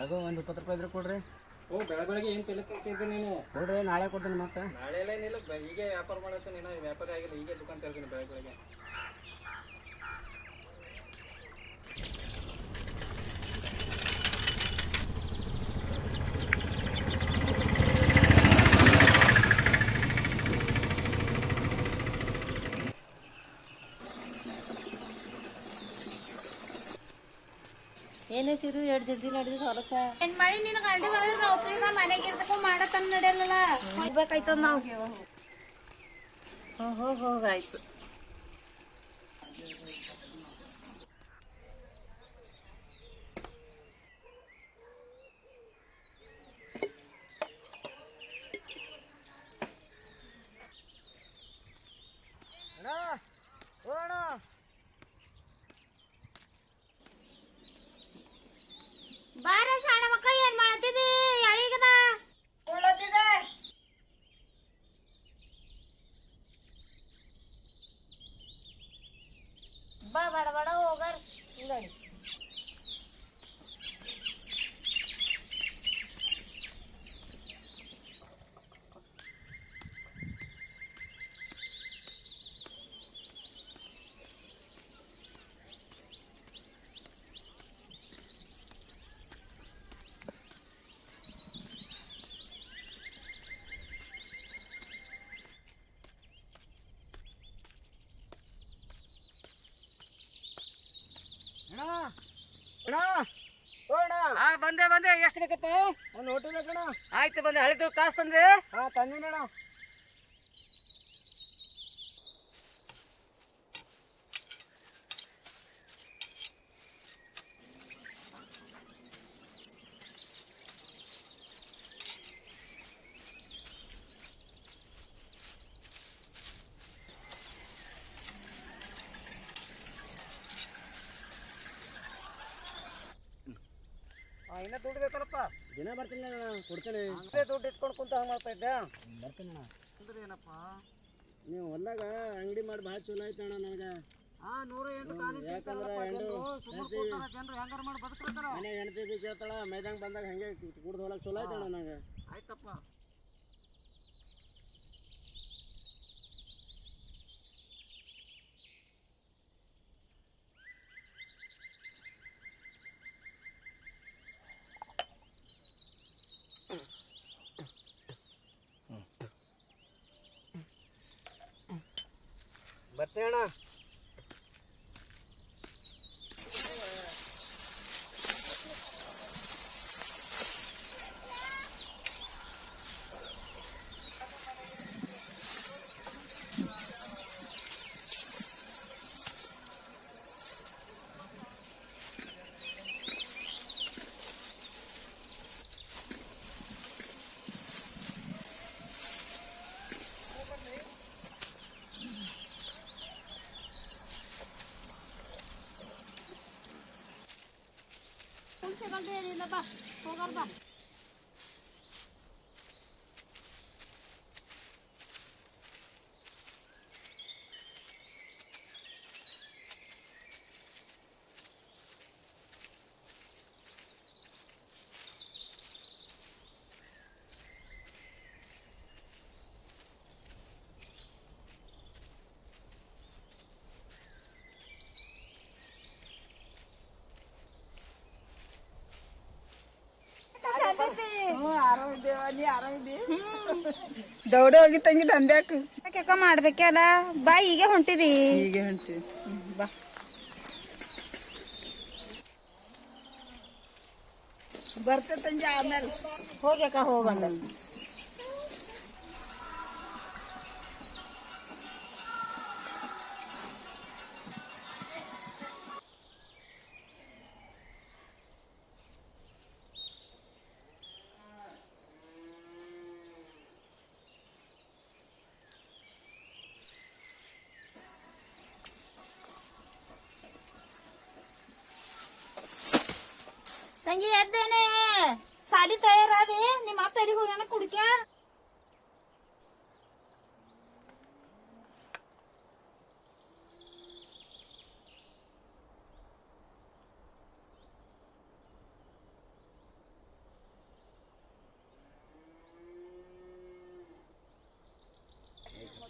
ಅದು ಒಂದು 20 ರೂಪಾಯಿ ಇದ್ರೆ ಕೊಡ್ರಿ. ಓ ಬೆಳಗ್ಗೆ ಏನು ತಲೆ ತಿಂತಿದ್ದೆ ನೀನು? ಕೊಡ್ರಿ, ನಾಳೆ ಕೊಡ್ತೀನಿ. ಮತ್ತೆ ನಾಳೆ ಎಲ್ಲ ಏನಿಲ್ಲ, ಈಗ ವ್ಯಾಪಾರ ಮಾಡತ್ತೆ ನೀನು. ವ್ಯಾಪಾರ ಆಗಿಲ್ಲ, ಈಗ ದುಕಾನ್ ತೆರ್ತೀನಿ ಬೆಳಗ್ಗೆ. ಏನೇ ಸಿರು ಎರಡು ಜಲ್ದಿ ನಡೆದ ಹೊಲಸ ಏನ್ ಮಾಡಿ ನೀನು ಗಂಡಿಗಾದ್ರೆ ನೌಕರಿಗ ಮನೆಗೆ ಇರ್ತಕ್ಕ ಮಾಡತಂಗ ನಡೆಯಲ್ಲ. ಹೋಗ್ಬೇಕಾಯ್ತದ ನಾವು. ಹೋಗಾಯ್ತು. ಬಾರ ಸಣ್ಣ ಮಕ್ಕ ಏನ್ ಮಾಡತ್ತಿದಿ? ಯಾಳಿಗದ ಉಳ್ಳದಿದೆ. ಬಾ ಬಡ ಬಡ ಹೋಗಾರ ಹಿಂಗಡಿ. ಬಂದೆ. ಎಷ್ಟು ಬೇಕಪ್ಪ? ಒಂದು ಹೋಟೆಲ್ ಬೇಕಣ್ಣ. ಆಯ್ತು, ಬಂದೆ. ಹಳಿದು ಕಾಸು ತಂದೆ? ಹಾಂ, ತಂದಿನಣ್ಣ. ಇನ್ನ ದುಡ್ಡು ಬೇಕಲ್ಲಪ್ಪ? ದಿನ ಬರ್ತೀನಿ ಅಣ್ಣ, ಕೊಡ್ತೇನೆ. ದುಡ್ಡು ಇಟ್ಕೊಂಡು ಕುಂತ ಹಂಗೆ ಮಾಡ್ತಾ ಇದ್ದೆ. ಬರ್ತೀನಿ ಅಣ್ಣ. ಅಂದ್ರೆ ಏನಪ್ಪ, ನೀವು ಹೊಲ್ದಾಗ ಅಂಗಡಿ ಮಾಡಿ ಭಾಳ ಚಲೋ ಆಯ್ತು ಅಣ್ಣ ನನಗೆ. 108 ಯಾಕಂದ್ರೆ ಜನರು ಹೆಂಗಾರ ಮಾಡಿ ಬದುಕ್ತಾರ. ಮನೆ ಹೆಣ್ತಿ ಕೇಳ್ತಾಳ, ಮೈದಂಗೆ ಬಂದಾಗ ಹಂಗೆ ಕುಡ್ದು ಹೊಲಕ್ಕೆ ಚಲೋ ಆಯ್ತು ಅಣ್ಣ ನನಗೆ. ಆಯ್ತಪ್ಪ. ಬರ್ತೇಣ. ಏನಿಲ್ಲ, ಬಾ ಹೋಗಾರ ಬಾ. ದೌಡ ಹೋಗಿ ತಂಗಿ ದಂದ್ಯಾಕ ಯಾಕ ಮಾಡ್ಬೇಕಲ್ಲ. ಬಾ, ಈಗ ಹೊಂಟಿದಿ? ಹೀಗೆ ಹೊಂಟಿ. ಬಾ ಬರ್ತ ತಂಗಿ. ಆಮೇಲೆ ಹೋಗ್ಯಾಕ ಹೋಗಂದ. ತಂಗಿ ಎದ್ದೇನೆ? ಸಾಲಿ ತಯಾರಾದಿ? ನಿಮ್ಮ ಅಪ್ಪ ಎಲ್ಲಿಗೆ ಹೋಗ್ಯಾನ ಕುಡಿಕ?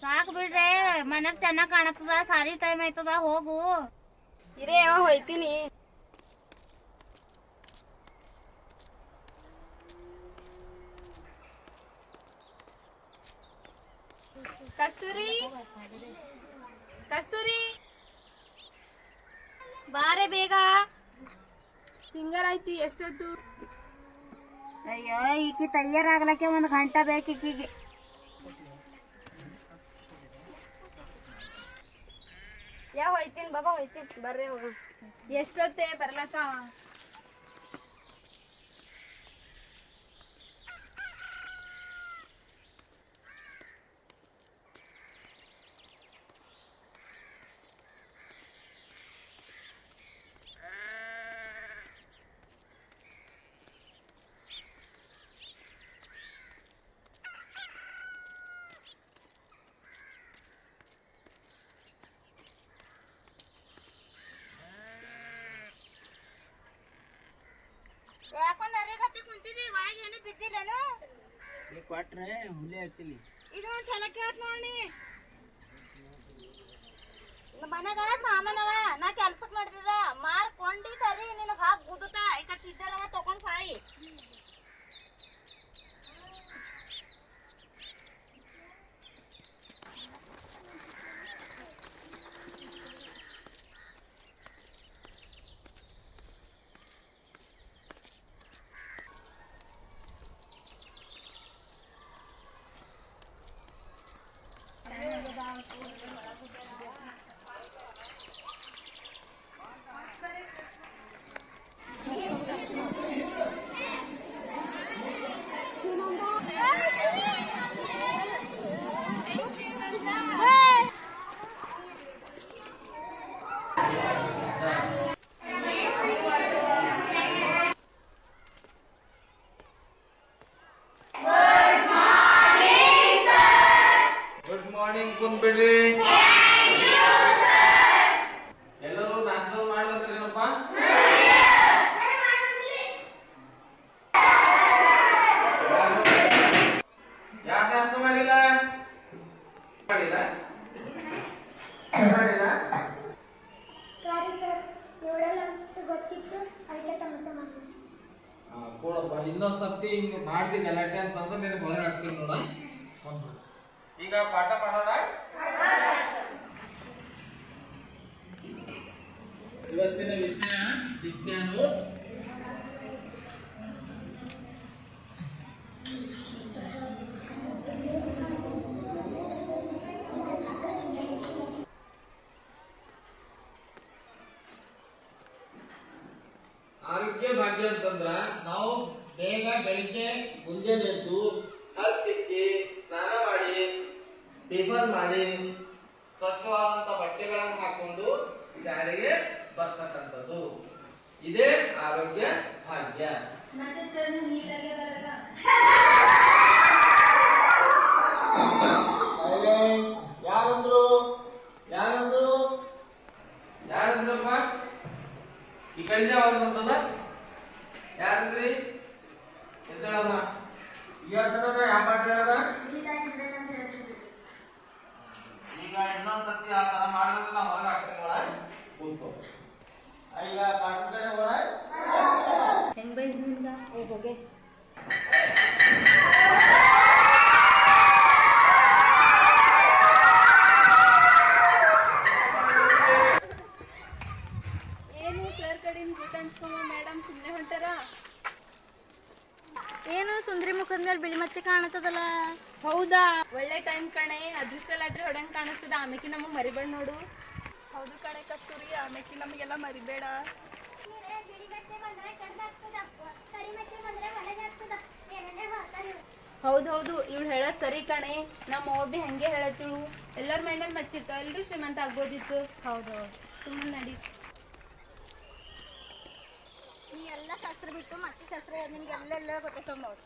ಸಾಕು ಬಿಡ್ರೆ ಮನ್ಯಾಗ ಚೆನ್ನಾಗ್ ಕಾಣತ್ತದ ಸಾರಿ ಟೈಮ್ ಆಯ್ತದ ಹೋಗು ಇರೇ ಯಾವ ಹೋಯ್ತೀನಿ. ಕಸ್ತೂರಿ ಕಸ್ತೂರಿ ಬಾರೆ ಬೇಗ. ಸಿಂಗರ್ ಆಯ್ತಿ ಎಷ್ಟೊತ್ತು? ಅಯ್ಯೋ ಈಕಿ ತಯಾರಾಗ್ಲಕ್ಕೆ 1 ಗಂಟೆ ಬೇಕು ಈಕಿಗೆ. ಯಾವ ಹೋಯ್ತೀನಿ ಬಾಬಾ ಹೋಯ್ತೀನಿ ಬರ್ರಿ ಹೋಗ. ಎಷ್ಟೊತ್ತೆ ಬರ್ಲಕ್ಕ? ಯಾಕೊಂಡ್ ಅರಿಗತ್ತಿ ಕುಂತಿದಿ ಒಳಗೆ ಏನು ಬಿದ್ದಿಲ್ಲನು? ನೀ ಕೊಟ್ರೆ ಹುಲಿ ಹತ್ತಿಲಿ. ಇದು ಒಂದ್ ಸಲ ಕೇಳ್ತ ನೋಡಿ. ಮನೆಗ ಸಾಮಾನವ ನಾ ಕೆಲ್ಸಕ್ ನಡೆದಿದ ಮಾರ್ಕೊಂಡಿ ಸರಿ ನಿನಗ್ ಹಾಕ್ ಗುದ್ದುತ್ತ ಈಗ ಚಿದ್ದರವ ತಗೊಂಡ್ ಸಾಯಿ. Good morning ಕುಂದ್ಬಿಡ್ರಿ. ಎಲ್ಲರೂ ನಾಷ್ಟ ಮಾಡ್ಲಂದ್ರೇನಪ್ಪ? ಯಾಕೆ ನಾಷ್ಟ ಮಾಡಿಲ್ಲ? ಮಾಡಿಲ್ಲ ಮಾಡಿಲ್ಲ ಕೊಡಪ್ಪ. ಇನ್ನೊಂದ್ ಸರ್ತಿ ಹಿಂಗ್ ಮಾಡ್ತಿ ಗಲಾಟೆ ಅಂತಂದ್ರೆ ನಿನಗೆ ಹೊರಗೆ ಹಾಕ್ತೀನಿ ನೋಡ. ಈಗ ಪಾಠ ಮಾಡೋಣ. ಇವತ್ತಿನ ವಿಷಯ ವಿಜ್ಞಾನ. ಆರೋಗ್ಯ ಭಾಗ್ಯ ಅಂತಂದ್ರ ನಾವು ಬೇಗ ಬೆಳಿಗ್ಗೆ ಮುಂಜಾನೆ ಎದ್ದು ಹಲ್ ತಿಕ್ಕಿ ಸ್ನಾನ ಮಾಡಿ ಟಿಫನ್ ಮಾಡಿ ಸ್ವಚ್ಛವಾದಂತ ಬಟ್ಟೆಗಳನ್ನು ಹಾಕೊಂಡು ಶಾಲೆಗೆ ಬರ್ತಕ್ಕಂಥದ್ದು. ಇದೇ ಆರೋಗ್ಯ ಭಾಗ್ಯ. ಯಾರಂದ್ರು ಯಾರಂದ್ರು ಯಾರಂದ್ರಪ್ಪ? ಈ ಕಡೆಯಿಂದ ಯಾವ್ದಂತದ? ಯಾರಂದ್ರಿ? ಎದ್ದೇಳಮ್ಮ. ಇವತ್ತದ ಯಾವ ಪಾಠ ಹೇಳದ? ಈಗ ಇನ್ನೊಂದ್ಸತಿ ಆ ತರ ಮಾಡಿದ್ರೆ ನಾ ಹೊರಗೆ ಹಾಕ್ತೀನಿ ನೋಡ. ಕೂತ್ಕೋ. ಈಗ ಪಾಠದ ಕಡೆ ಹೋಗೋಣ. ಹೆಂಗ್ ಬೈಸ್ ನಿನ್ಗ ಹೋಗೆ. ಏನು ಸರ್ ಕಡೆಯಿಂದ ಊಟ ಅನ್ಸ್ಕೊಂಬ ಮೇಡಮ್ ಸುಮ್ಮನೆ ಹೊಂಟಾರ? ಏನು ಸುಂದ್ರಿ ಮುಖದ ಮೇಲೆ ಬಿಳಿ ಮತ್ತೆ ಕಾಣತದಲ್ಲ? ಹೌದಾ, ಒಳ್ಳೆ ಟೈಮ್ ಕಣೆ. ಅದೃಷ್ಟ ಲಾಟ್ರಿ ಹೊಡಂಗ್ ಕಾಣಿಸ್ತದ. ಆಮೇಲೆ ನಮಗ್ ಮರಿಬೇಡ ನೋಡು. ಹೌದು ಕಣೆ ಕಸ್ತೂರಿ, ಆಮೇಲೆ ನಮಗೆಲ್ಲ ಮರಿಬೇಡ. ಹೌದೌದು, ಇವಳು ಹೇಳೋದ್ ಸರಿ ಕಣೆ. ನಮ್ಮ ಅವ್ವ ಬಿ ಹಂಗೆ ಹೇಳತ್ತಿಳು. ಎಲ್ಲರ ಮೈ ಮೇಲೆ ಮಚ್ಚಿರ್ತಾವ, ಎಲ್ರು ಶ್ರೀಮಂತ ಆಗ್ಬೋದಿತ್ತು. ಹೌದೌದು, ಸುಮ್ಮನೆ ನಡಿ. ನೀ ಎಲ್ಲ ಶಾಸ್ತ್ರ ಬಿಟ್ಟು ಮತ್ತೆ ಶಾಸ್ತ್ರ ನಿನಗೆ ಎಲ್ಲೆಲ್ಲ ಗೊತ್ತೈತವ ನೋಡು.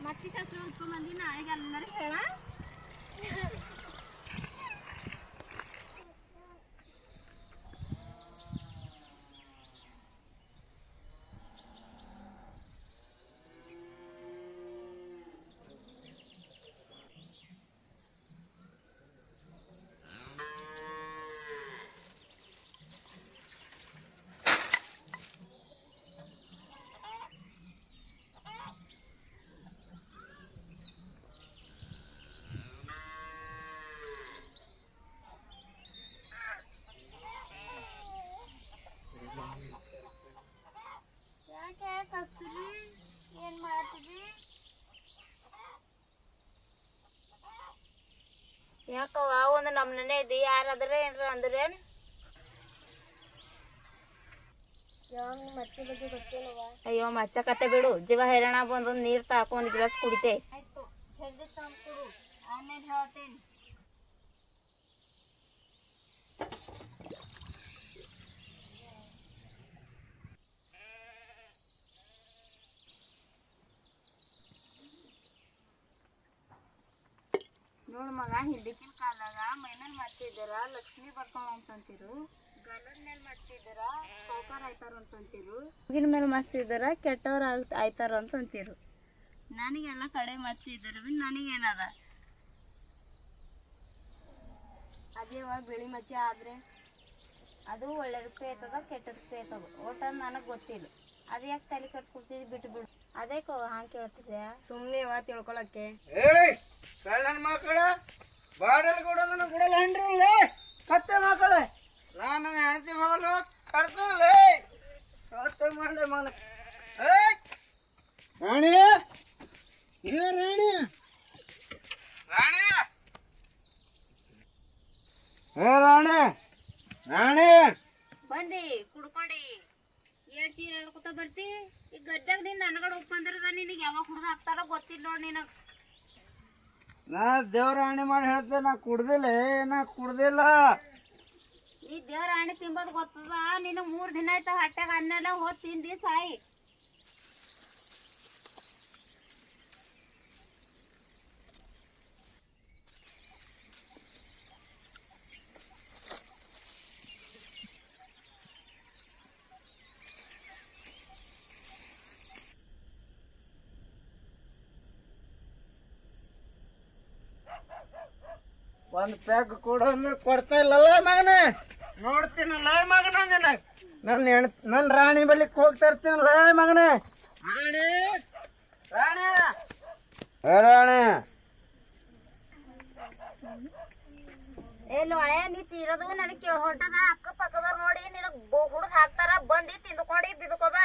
ಮತ್ತೆ ಶಾಸ್ತ್ರ ಓದ್ಕೊಂಬಂದಿ ನಾಳೆಗೆ ಎಲ್ಲರೂ ಹೇಳ. ಒಂದ್ ನಮ್ನೆ ಐತಿ ಯಾರಾದ್ರೆ ಏನ್ರ ಅಂದ್ರೇನ್ ಅಯ್ಯೋ ಮಚ್ಚ ಕತೆ ಬಿಡು ಜೀವ ಹೈರಾಣ ಬಂದ್ ನೀರ್ ತಾಕು ಒಂದ್ ಗ್ಲಾಸ್ ಕುಡಿತೆ ಆಮೇಲೆ ಹೇಳ್ತೇನೆ ನೋಡ್ ಮಗ ಹಿಂದಕ್ಕಿನ ಕಾಲಾಗ ಮೈಮೇಲ್ ಮಚ್ಚಿದ್ದಾರ ಲಕ್ಷ್ಮಿ ಬರ್ತಾವ ಅಂತಂತಿರು ಗಲ್ಲದ ಮೇಲೆ ಮಚ್ಚಿದ್ದಾರ ಸೌಕಾರ ಆಯ್ತಾರ ಅಂತಂತಿರು ಮುಗಿನ ಮೇಲೆ ಮಚ್ಚಿದ್ದಾರ ಕೆಟ್ಟವ್ರ ಆಯ್ತಾರ ಅಂತಂತಿರು ನನಗೆಲ್ಲ ಕಡೆ ಮಚ್ಚಿದ್ದಾರ ನನಗೇನದ ಅದೇವ ಬಿಳಿ ಮಚ್ಚೆ ಆದ್ರೆ ಅದು ಒಳ್ಳೇದಕ್ಕೂ ಐತದ ಕೆಟ್ಟದಕ್ಕೂ ಐತದ ಒಟ್ಟ ನನಗೆ ಗೊತ್ತಿಲ್ಲ ಅದು ಯಾಕೆ ತಲೆ ಕಟ್ಕೊಡ್ತಿದ್ವಿ ಬಿಟ್ಟು ಬಿಡು ಅದೇ ಹಂಗೆ ಕೇಳ್ತಿದ್ಯಾ ಸುಮ್ನೆ ತಿಳ್ಕೊಳಕ್ಕೆ ಏಯ್ ಕಳ್ಳನ ಮಕ್ಕಳ ಬಾಡಲ್ ಕೊಡೋದನ್ನ ಕೊಡಲ್ಲ ಹಂಡ್ರಿ ಕತ್ತೆ ಮಕ್ಕಳ ನಾನು ಹೆಂಡತಿ ಮಗಳು ಕಡ್ತಲ್ಲ ಕತ್ತೆ ಮಾಡ್ದೆ ಮಗ ಏಯ್ ರಾಣಿ ಏ ರಾಣಿ ರಾಣಿ ಏ ರಾಣಿ ರಾಣಿ ಬಂದಿ ಕುಡ್ಕೊಂಡಿ ಏಡ್ ಚೀರ ಹೇಳ್ಕೊತ ಬರ್ತಿ ಈ ಗಡ್ಡಾಗ ನೀನ್ ನನಗಡೆ ಉಪ್ಪಂದಿರದ ನಿನಗೆ ಯಾವಾಗ ಹುಡ್ದು ಹಾಕ್ತಾರೋ ಗೊತ್ತಿಲ್ಲ ನೋಡಿ ನಿನಗೆ ನಾ ದೇವ್ರಾಣಿ ಮಾಡಿ ಹೇಳ್ತೆ ನಾ ಕುಡ್ದಿಲ್ಲ ನೀ ದೇವ್ರ ಹಣ್ಣು ತಿಂಬೋದು ಗೊತ್ತದ ನಿನಗೆ 3 ದಿನ ಆಯ್ತು ಹೊಟ್ಟೆಗ ಅನ್ನೆಲ್ಲ ಹೋದ್ ತಿಂದಿ ಸಾಯಿ ಒಂದ್ ಸ್ಯಾಕ್ ಕೊಡು ಅಂದ್ರೆ ಕೊಡ್ತಾ ಇಲ್ಲಲ್ಲ ಮಗನೇ ನೋಡ್ತೀನಲ್ಲ ಮಗನ ನನ್ನ ರಾಣಿ ಬಲಿಕ್ ಹೋಗ್ತಾ ಇರ್ತೀನಲ್ಲ ಮಗನೇ ರಾಣಿ ರಾಣಿ ರಾಣಿ ಏನು ನೀ ಚೀರದು ನನಗೆ ಹೊಂಟದ ಅಕ್ಕ ಪಕ್ಕದ ನೋಡಿ ನಿನಗೆ ಹುಡುಗ ಹಾಕ್ತಾರ ಬಂದು ತಿಂದ್ಕೊಂಡು ಬಿದ್ಕೋಬ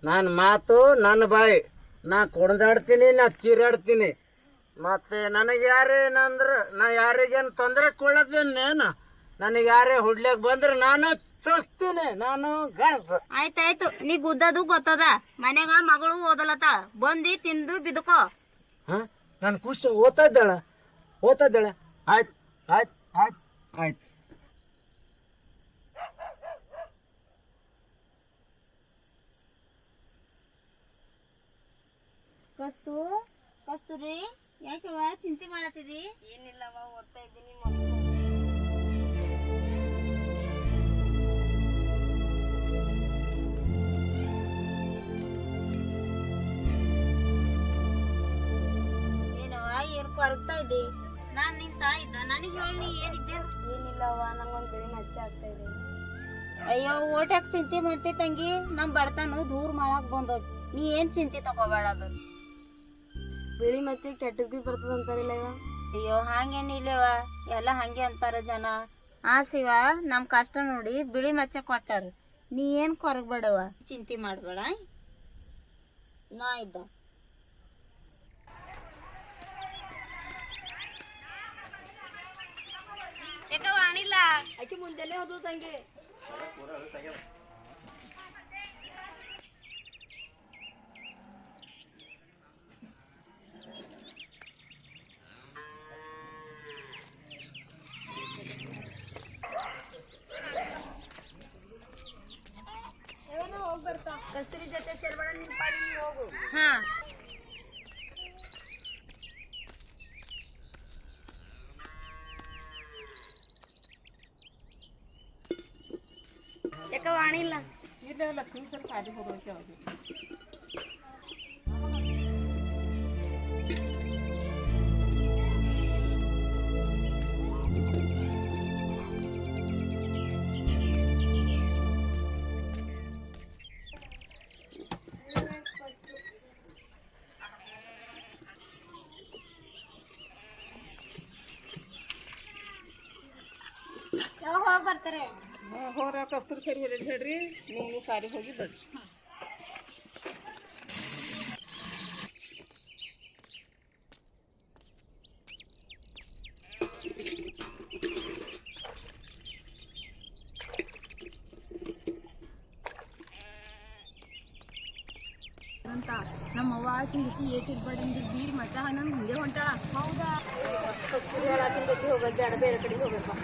ನನ್ನ ಮಾತು ನನ್ನ ಬಾಯಿ ನಾ ಕುಡ್ದಾಡ್ತೀನಿ ನಾ ಚೀರಾಡ್ತೀನಿ ಮತ್ತೆ ನನಗೆ ಯಾರೇನಂದ್ರೆ ನಾ ಯಾರಿಗೇನು ತೊಂದರೆ ಕೊಡೋದೇನೇನು ನನಗೆ ಯಾರೇ ಹುಡ್ಲಿಕ್ಕೆ ಬಂದ್ರೆ ನಾನು ಚುಸ್ತೀನಿ ನಾನು ಗಣಸ ಆಯ್ತಾಯ್ತು ನೀ ಗುದ್ದದು ಗೊತ್ತದ ಮನೆಗ ಮಗಳು ಓದಲತ್ತಾಳ ಬಂದು ತಿಂದು ಬಿದ್ಕೋ ಹಾಂ ನಾನು ಖುಷಿ ಓದ್ತಾ ಇದ್ದಾಳೆ ಆಯ್ತು ಆಯ್ತು ಆಯ್ತು ಆಯ್ತು ಕಸ್ತೂರಿ ಯಾಕವ ಚಿಂತೆ ಮಾಡತ್ತಿದಿ ಏನಿಲ್ಲವ ಓದ್ತಾ ಇದ್ದೀನಿ ಏನವ ಏನ್ ಕೊರಗ್ತಾ ಇದ್ದಿ ನಾನ್ ನಿನ್ ತಾಯಿದ್ದ ನನಗೆ ಹೇಳಿ ಏನಿದ್ದೆ ಏನಿಲ್ಲವ ನಂಗೊಂದು ಬಿಳಿ ಮಚ್ಚೆ ಆಗ್ತಾ ಇದೆ ಅಯ್ಯೋ ಓಟ್ಯಾಕ್ ಚಿಂತೆ ಮಾಡ್ತಿ ತಂಗಿ ನಮ್ ಬಡತನ ದೂರ ಮಾಡಕ್ ಬಂದದ್ ನೀ ಏನ್ ಚಿಂತೆ ತಗೋಬೇಡ ಅದು ಬಿಳಿ ಮಚ್ಚೆ ಕೆಟ್ಟದ್ ಬಿ ಬರ್ತದ ಅಂತಾರಿಲ್ಲ ಇವ ಅಯ್ಯೋ ಹಂಗೇನಿಲ್ಲವ ಎಲ್ಲ ಹಂಗೆ ಅಂತಾರ ಜನ ಆ ಶಿವ ನಮ್ ಕಷ್ಟ ನೋಡಿ ಬಿಳಿ ಮಚ್ಚ ಕೊಟ್ಟಾರ ನೀ ಏನ್ ಕೊರಗಬೇಡವ ಚಿಂತೆ ಮಾಡ್ಬೇಡ ನಾ ಇದ್ದ ವಾಣಿಲ್ಲ ಆಕೆ ಮುಂಜಾನೆ ಹೋದ್ಲು ತಂಗಿ ಹೋಗಿ ಬರ್ತಾ ಕಸ್ತೂರಿ ಜೊತೆ ಸೇರ್ಬೇಡ ನಿನ್ ಪಾಡಿ ನೀ ಹೋಗು ಹಾ ವಾಣಿಲ್ಲ ಇಲ್ಲ ಲಕ್ಷ್ಮೀ ಸರ್ ಸಾಲಿ ಹೋಗೋಕೆ ಅವ್ರು ಹೋಗಿ ಬರ್ತಾರೆ ಹೋರ ಕಸ್ತೂರಿ ಸರಿ ಹೇಳ್ರಿ ನೀವು ಸಾರಿ ಹೋಗಿ ಬರ್ರಿ ಆಕಿನ ಜೊತೆ ಏಟ್ ಇರ್ಬಾರ್ದಂದ್ರೆ ಬಿ ಮತ್ತ ನಂಗೆ ಹಿಂದೆ ಹೊಂಟಾಳ. ಹೌದಾ? ಕಸ್ತೂರಿ ಆಕಿನ ಜೊತೆ ಹೋಗೋದು ಬೇಡ, ಬೇರೆ ಕಡೆಗೆ ಹೋಗ್ಬೇಕು.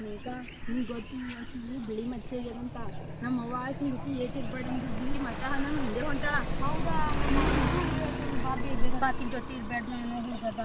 ಮೇಘ, ನಿಂಗೆ ಗೊತ್ತು ಆಕಿಗೆ ಬಿಳಿ ಮಚ್ಚೆ ಆಗ್ಯದಂತ. ನಮ್ಮ ಅವ್ವ ಆಕಿನ ಜೊತೆ ಏಟ್ ಇರ್ಬಾರ್ದಂದ್ರೆ ಬಿ ಮತ್ತ ನಂಗೆ ಹಿಂದೆ ಹೊಂಟಾಳ. ಹೌದಾ? ಆಕಿನ ಜೊತೆ ಇರ್ಬೇಡ, ನಾನು ಹೋಗದ.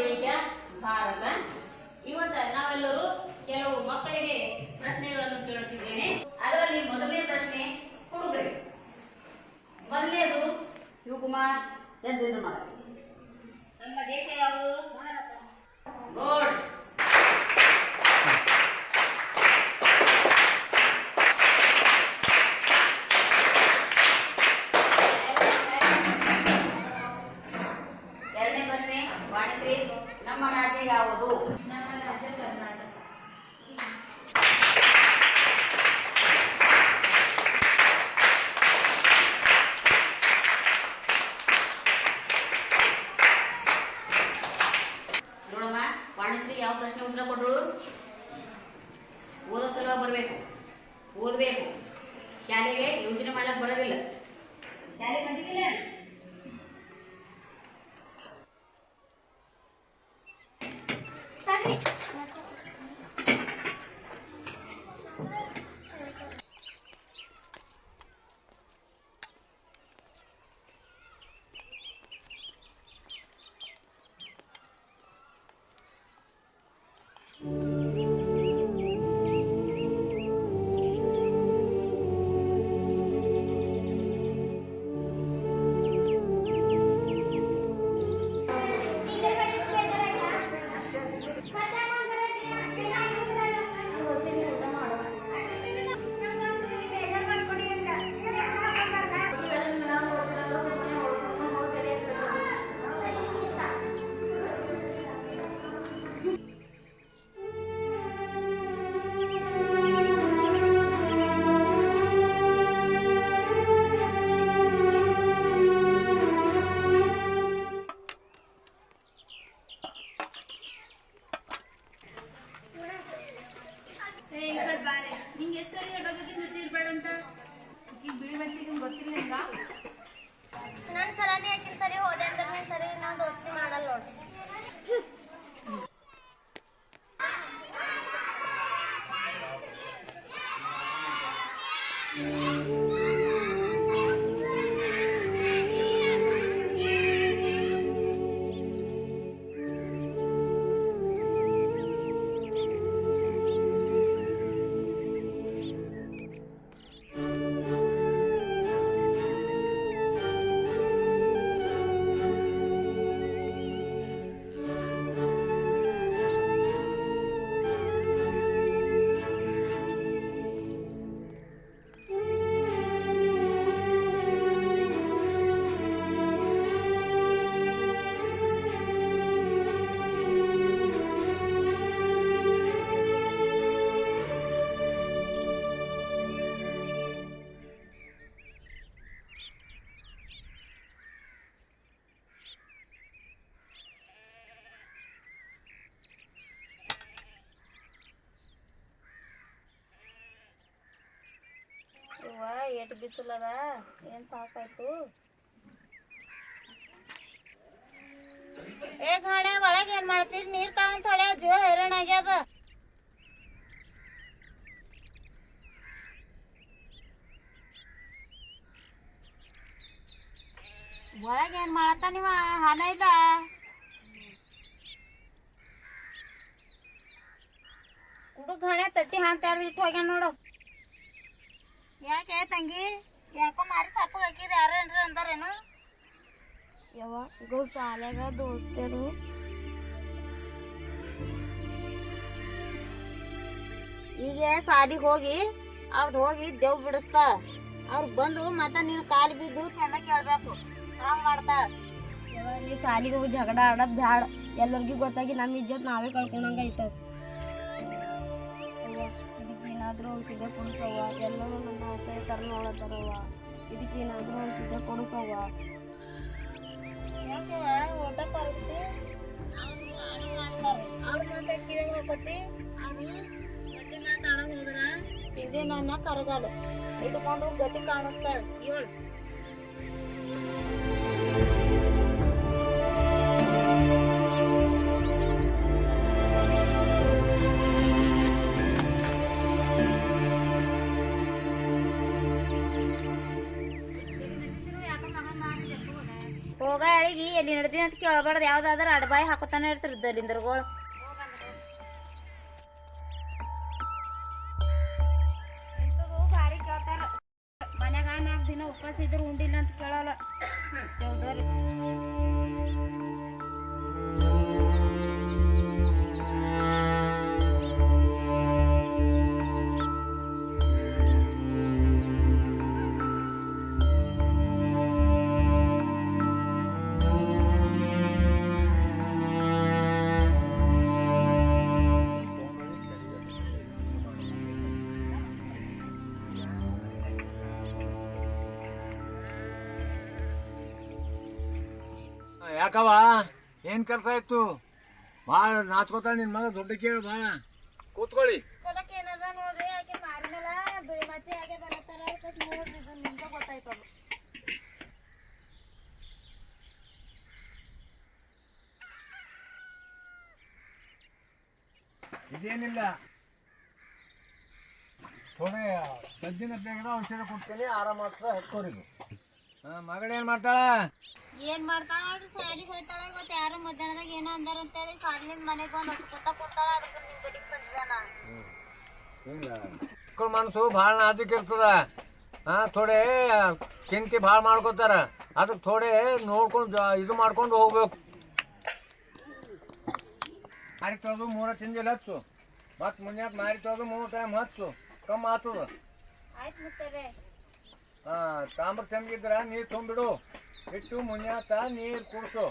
ದೇಶ ಭಾರತ. ಇವತ್ತು ನಾವೆಲ್ಲರೂ ಕೆಲವು ಮಕ್ಕಳಿಗೆ ಪ್ರಶ್ನೆಗಳನ್ನು ಕೇಳುತ್ತಿದ್ದೇನೆ. ಅದರಲ್ಲಿ ಮೊದಲನೇ ಪ್ರಶ್ನೆ ಹುಡುಗರಿಗೆ. ಮೊದಲನೇದು ಶಿವಕುಮಾರ್ ಚಂದ್ರನ ಮಗ. ನಮ್ಮ ದೇಶ ಯಾವುದು? ಗೋಲ್ಡ್. ಎರಡನೇ ಪ್ರಶ್ನೆ ವಾಣಿಶ್ರೀ, ನಮ್ಮ ರಾಜ್ಯ ಯಾವುದು? ನಮ್ಮ ರಾಜ್ಯ ಕರ್ನಾಟಕ. ನೋಡಮ್ಮ, ವಾಣಿಶ್ರೀ ಯಾವ ಪ್ರಶ್ನೆ ಉತ್ತರ ಕೊಟ್ಟರು? ಓದೋ ಸಲುವಾಗಿ ಬರಬೇಕು, ಓದಬೇಕು. ಶಾಲೆಗೆ ಯೋಚನೆ ಮಾಡ್ಲಕ್ಕೆ ಬರೋದಿಲ್ಲ. ಶಾಲೆ ಕಂಡಿದ್ದಿಲ್ಲ? ಅಂತ ಈಗ ಬಿಳಿ ಬಚ್ಚಿ ನಿಮ್ಗೆ ಗೊತ್ತಿಲ್ಲ ಹಿಂಗ ನನ್ನ ಸಲನೇ ಯಾಕಿನ್ ಸರಿ ಹೋದೆ ಅಂದ್ರೆ ನೀನ್ ಸರಿ ನಾವು ದೋಸ್ತಿ ಮಾಡಲ್ಲ ನೋಡಿ. ಎಷ್ಟು ಬಿಸಿಲದ ಏನ್ ಸಾಕಾಯ್ತು. ಏ ಗಾಣೆ ಒಳಗೆ ಏನ್ ಮಾಡ್ತೀರಿ? ನೀರ್ ತಗೊಂಡ್ ಥೊಡೆ ಜೀವ ಹೈರಾಣ ಆಗ್ಯದ. ಒಳಗೆ ಏನ್ ಮಾಡತ್ತ ನೀವ? ಹಣ ಇಲ್ಲ ಕುಡುಕ್ ಹಣೆ ತಟ್ಟಿ ಹಾನ್ ತೆರ್ದು ಇಟ್ಟು ಹೋಗ್ಯಾನ ನೋಡು. ಯಾಕೆ ತಂಗಿ ಯಾಕೋ ಮಾರಿ ಸಾಕು ಹಾಕಿದ ಯಾರೇನ್ರಿ ಅಂದಾರೇನು? ಯವ್ವ ಗೋ ಸಾಲ್ಯಾಗ ದೋಸ್ತರು ಈಗ ಸಾಲಿಗೆ ಹೋಗಿ ಅವ್ರದ್ದು ಹೋಗಿ ದೇವ್ ಬಿಡಿಸ್ತಾ ಅವ್ರು ಬಂದು ಮತ್ತ ನೀನು ಕಾಲು ಬಿದ್ದು ಚೆನ್ನಾಗಿ ಕೇಳ್ಬೇಕು. ಹಂಗ್ ಮಾಡ್ತಾ ಯವ್ವ ಈ ಸಾಲಿಗೆ ಹೋಗಿ ಜಗಳ ಆಡೋದ್ ಬ್ಯಾಡ. ಎಲ್ಲರಿಗೂ ಗೊತ್ತಾಗಿ ನಮ್ಮ ಇಜ್ಜತ್ ನಾವೇ ಕಳ್ಕೊಂಡಂಗ ಐತದ. ಇದಕ್ಕೇನಾದ್ರೂ ಔಷಧ ಕೊಡ್ತವ. ಎಲ್ಲರೂ ನನ್ನ ಆಸೆ ತರ ನೋಡತ್ತಾರವ್ವ. ಇದಕ್ಕೇನಾದ್ರೂ ಔಷಧ ಕೊಡ್ತವ. ಯಾಕವ್ವ ಊಟಕ್ಕೆ ಆಗುತ್ತೆ? ಅವ್ರ ಮಾತ ಕಿವಿಗೆ ಹಾಕತಿ. ಅವ್ರು ಗತಿ ಮಾತಾಡ ಹೋದ್ರ ಹಿಂದೆ ನನ್ನ ಕರಗಾಲ ಇಟ್ಕೊಂಡು ಗತಿ ಕಾಣಿಸ್ತಾಳೆ. ಇವಳು ಹೋಗ ಅಳಿಗಿ ಎಲ್ಲಿ ನಡ್ದಿ ಅಂತ ಕೇಳಬಾರ್ದು. ಯಾವ್ದಾದ್ರ ಅಡ್ಬಾಯಿ ಹಾಕೋತಾನೆ ಇರ್ತಾರ ದಲಿಂದ್ರಗಳು. ಭಾರಿ ಕೇಳ್ತಾರ. ಮನ್ಯಾಗ 4 ದಿನ ಉಪವಾಸ ಇದ್ರು ಉಂಡಿಲ್ಲ ಅಂತ ಕೇಳಲ್ಲ ಚೌದರಿ. ಯಾಕವ ಏನ್ ಕೆಲಸ ಇತ್ತು? ಭಾಳ ನಾಚ್ಕೋತಾಳ ನಿನ್ ಮಗ. ದೊಡ್ಡ ಕೇಳು ಭಾಳ. ಕೂತ್ಕೊಳ್ಳಿ. ಕೊಲಕ್ಕೆ ಏನದ ನೋಡ್ರಿ. ಆಕೆ ಮಾರಿನಲ್ಲ ಬಿಳಿ ಮಚ್ಚೆ ಆಗೆ ಬರತ್ತಾರ. ನೋಡ್ರಿ ಇದು ನಿಮ್ಗೆ ಗೊತ್ತಾಯ್ತದ. ಇದೇನಿಲ್ಲ, ಥೋಡೆ ಸಜ್ಜಿನ ಬೇಗದ ಔಷಧ ಕೊಡ್ತೀನಿ, ಆರಾಮಾಗ್ತದ. ಹಚ್ಕೋರಿದು. ಮಗಳೇನ್ ಮಾಡ್ತಾಳ? ಏನ್ ಮಾಡ್ತಾಳ ನೋಡ್ರಿ, ಸಾಲಿಗೆ ಹೋಗ್ತಾಳ. ಇವತ್ತು ಯಾರು ಮಧ್ಯಾಹ್ನದಾಗ ಏನೋ ಅಂದಾರ ಅಂತೇಳಿ ಸಾಲಿನಿಂದ ಮನೆಗೆ ಬಂದು ಕೂತಾಳ. ಅದಕ್ಕೆ ನಿಮ್ ಕಡೆಗೆ ಬಂದಿದ್ದ ನಾನು. ಮಕ್ಕಳ ಮನಸ್ಸು ಭಾಳ ನಾಜುಕ್ ಇರ್ತದ. ಥೋಡೆ ಚಿಂತೆ ಭಾಳ ಮಾಡ್ಕೋತಾರ. ಅದಕ್ಕೆ ಥೋಡೆ ನೋಡ್ಕೊಂಡು ಇದು ಮಾಡ್ಕೊಂಡು ಹೋಗ್ಬೇಕು. ಮಾರಿ ತೊಳೆದು 3 ತಿಂಜಲ್ ಹಚ್ಚು. ಮತ್ತು ಮುಂಜಾನೆ ಮಾರಿ ತೊಳೆದು 3 ಟೈಮ್ ಹಚ್ಚು. ಕಮ್ಮಿ ಆತದ. ಆಯ್ತು ಮುತ್ತರೆ. ತಾಮ್ರ ಚೆಂಬಿದ್ರ ನೀರು ತುಂಬಿಡು. ಇಟ್ಟು ಮುಂಜಾತ ನೀರು ಕುಡ್ಸು.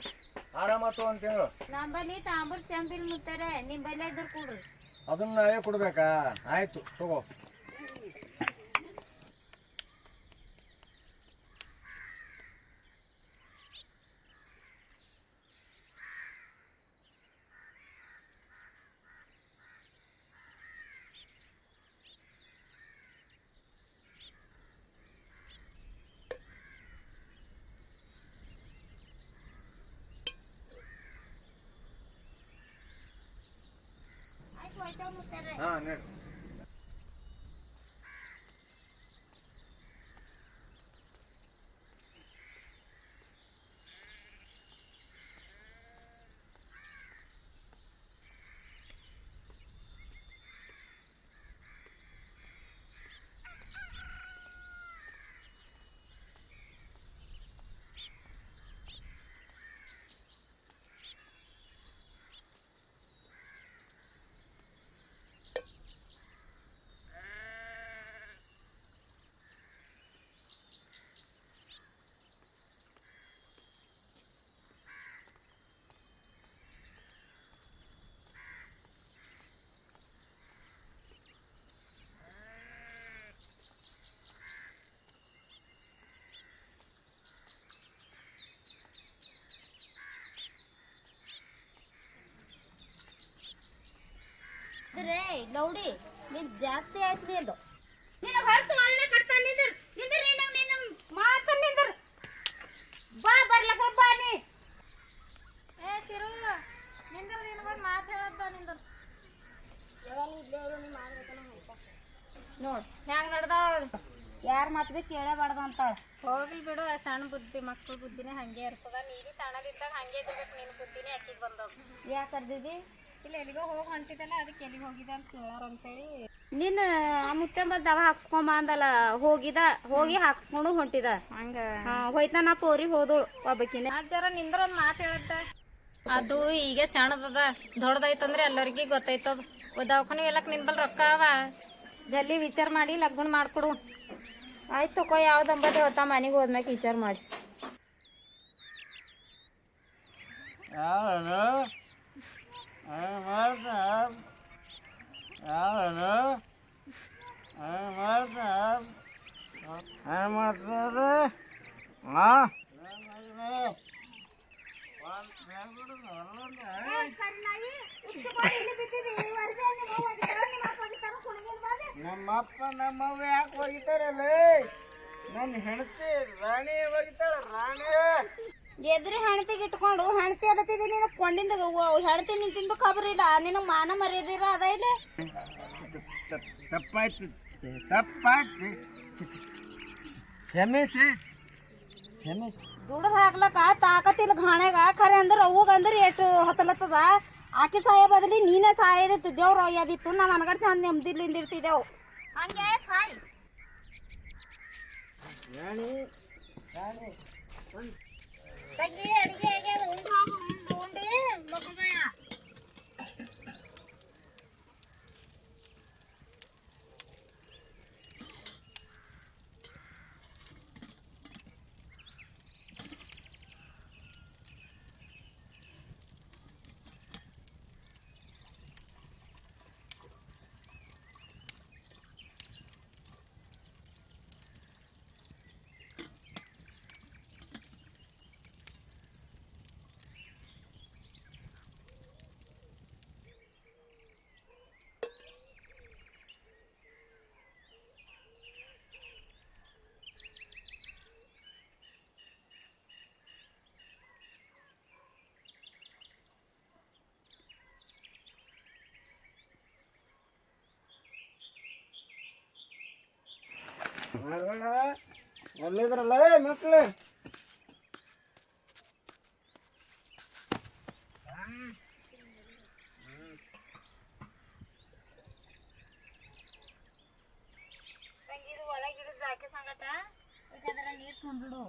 ಆರಾಮತ್ತು ಒಂದು ತಿಂಗಳು. ನಮ್ಮಲ್ಲಿ ತಾಂಬೂರ್ ಚಂಬಿಲ್ ಮುತ್ತಾರೆ. ನಿಮ್ ಬಲ್ಲೆ ಇದ್ರ ಕೊಡ್ರಿ. ಅದನ್ನ ನಾವೇ ಕೊಡ್ಬೇಕಾ? ಆಯ್ತು ತಗೋ. ಹಾಂ ನಡಿ. ಲೌಡಿ ನೀನ್ ಜಾಸ್ತಿ ಆಯ್ತು ನೀನು ನೀನು ಹೊರತು ಅಲ್ಲೇ ಕಟ್ತಾ ನಿಂದ್ರ ನಿಂದ್ರ ನಿನ್ನ ಮಾತ ನಿಂದ್ರ ಬಾ ಬರ್ಲಕ್ಕ ಬಾ ನೀ ಏ ಸಿರು ನಿಂದ್ರ ನಿನಗೊಂದು ಮಾತು ಹೇಳತ್ತ ನಿಂದ್ರ ನೋಡ್ ಹೆಂಗ್ ನಡ್ದಾಳ ಯಾರ ಮಾತು ಬಿ ಕೇಳಬಾರ್ದು ಅಂತಾಳ ಹೋಗ್ಲಿ ಬಿಡು ಆ ಸಣ್ಣ ಬುದ್ಧಿ ಮಕ್ಕಳ ಬುದ್ಧಿನೇ ಹಂಗೆ ಇರ್ತದ ನೀ ಬಿ ಸಣ್ಣದಿದ್ದಾಗ ಹಂಗೆ ಇರ್ಬೇಕು ನಿನ್ನ ಬುದ್ಧಿನೇ ಅಕ್ಕಿಗೆ ಬಂದವ್ ಯಾಕೆ ಕರ್ದಿದಿ ಇಲ್ಲಿ ಎಲ್ಲಿಗೋ ಹೋಗಿ ಹೊಂಟಿದ್ದಲ್ಲ ಅದಕ್ಕೆ ಎಲ್ಲಿಗೆ ಹೋಗಿದ ಅಂತ ಕೇಳಾರ ಅಂತೇಳಿ ನೀನು ಆ ಮುತ್ತೆಂಬ ದವ ಹಾಕ್ಸ್ಕೊಂಬ ಅಂದಲ್ಲ ಹೋಗಿ ಹಾಕ್ಸ್ಕೊಂಡು ಹೊಂಟಿದ ಹಂಗ ಹೋಯ್ತಾ ನಾ ಪೋರಿ ಹೋದಳು ಒಬ್ಬಕಿನ ಜರ ನಿಂದ್ರ ಒಂದು ಮಾತು ಹೇಳತ್ತ ಅದು ಈಗ ಸಣ್ಣದದ ದೊಡ್ಡದೈತಂದ್ರೆ ಎಲ್ಲರಿಗೆ ಗೊತ್ತೈತದ ದವಾಖಾನೆ ಎಲ್ಲಕ್ ನಿನ್ ಬಲ್ ರೊಕ್ಕ ಅವ ಜಲ್ದಿ ವಿಚಾರ ಮಾಡಿ ಲಗ್ನ ಮಾಡ್ಕೊಡು ಆಯ್ತು ತಕೋ ಯಾವ್ದಂಬದು ಹೊತ್ತ ಮನೆಗೆ ಹೋದ್ಮ್ಯಾಕ ವಿಚಾರ ಮಾಡಿ ಯಾವನು ಮಾಡ್ತಾ ಯಾವನು ಮಾಡ್ತದ ಹಾಂ ನಮ್ಮಪ್ಪ ನಮ್ಮವ್ವ ಯಾಕೆ ಹೋಗಿತಾರಲ್ಲ ನನ್ನ ಹೆಂಡತಿ ರಾಣಿ ಹೋಗಿತಾಳ ರಾಣಿ ಎದ್ರಿ ಹೆಣ್ತಿಗೆ ಇಟ್ಕೊಂಡು ಹೆಣ್ತಿ ಅಲ್ಲತ್ತಿದ್ದಿ ನೀನು ಕೊಂಡಿಂದ ಹೆಣ್ತಿ ನಿಂತಿಂದು ಖಬರ್ ಇಲ್ಲ ನಿನಗೆ ಮಾನ ಮರ್ಯಾದಿರ ಅದ ಇಲ್ಲ ತಪ್ಪಾಯ್ತು ಕ್ಷಮಿಸಿ ದುಡ್ದು ಹಾಕ್ಲಕ್ಕ ತಾಕತ್ತಿಲ್ಲ ಘಾಣ್ಯಾಗ ಖರೆ ಅಂದ್ರೆ ಅವಾಗ ಅಂದ್ರೆ ಎಷ್ಟು ಹೊತ್ತಲತ್ತದ ಆಕಿ ಸಾಯ ಬದಲಿ ನೀನೇ ಸಾಯದಿತ್ತು ದೇವ್ರು ಒಯ್ಯದಿತ್ತು ನಾವು ಅನ್ಗಡ್ ಚಂದ ನೆಮ್ಮದಿಲಿಂದಿರ್ತಿದ್ದೆವು ಹಂಗೆ ಸಾಯ್ ತಂಗಿ ಅಡಿಗೆ ಆಗ್ಯಾದ ಉಂಡಿ ಮಕ್ಕಳಯ್ಯ ಎಲ್ಲಿದ್ರಲ್ಲ ಮಕ್ಳು ತಂಗಿದು ಒಳಗಿಡು ಜಾಕಿ ಸಂಗಟ ಅದರ ನೀರು ತುಂಬಿಡು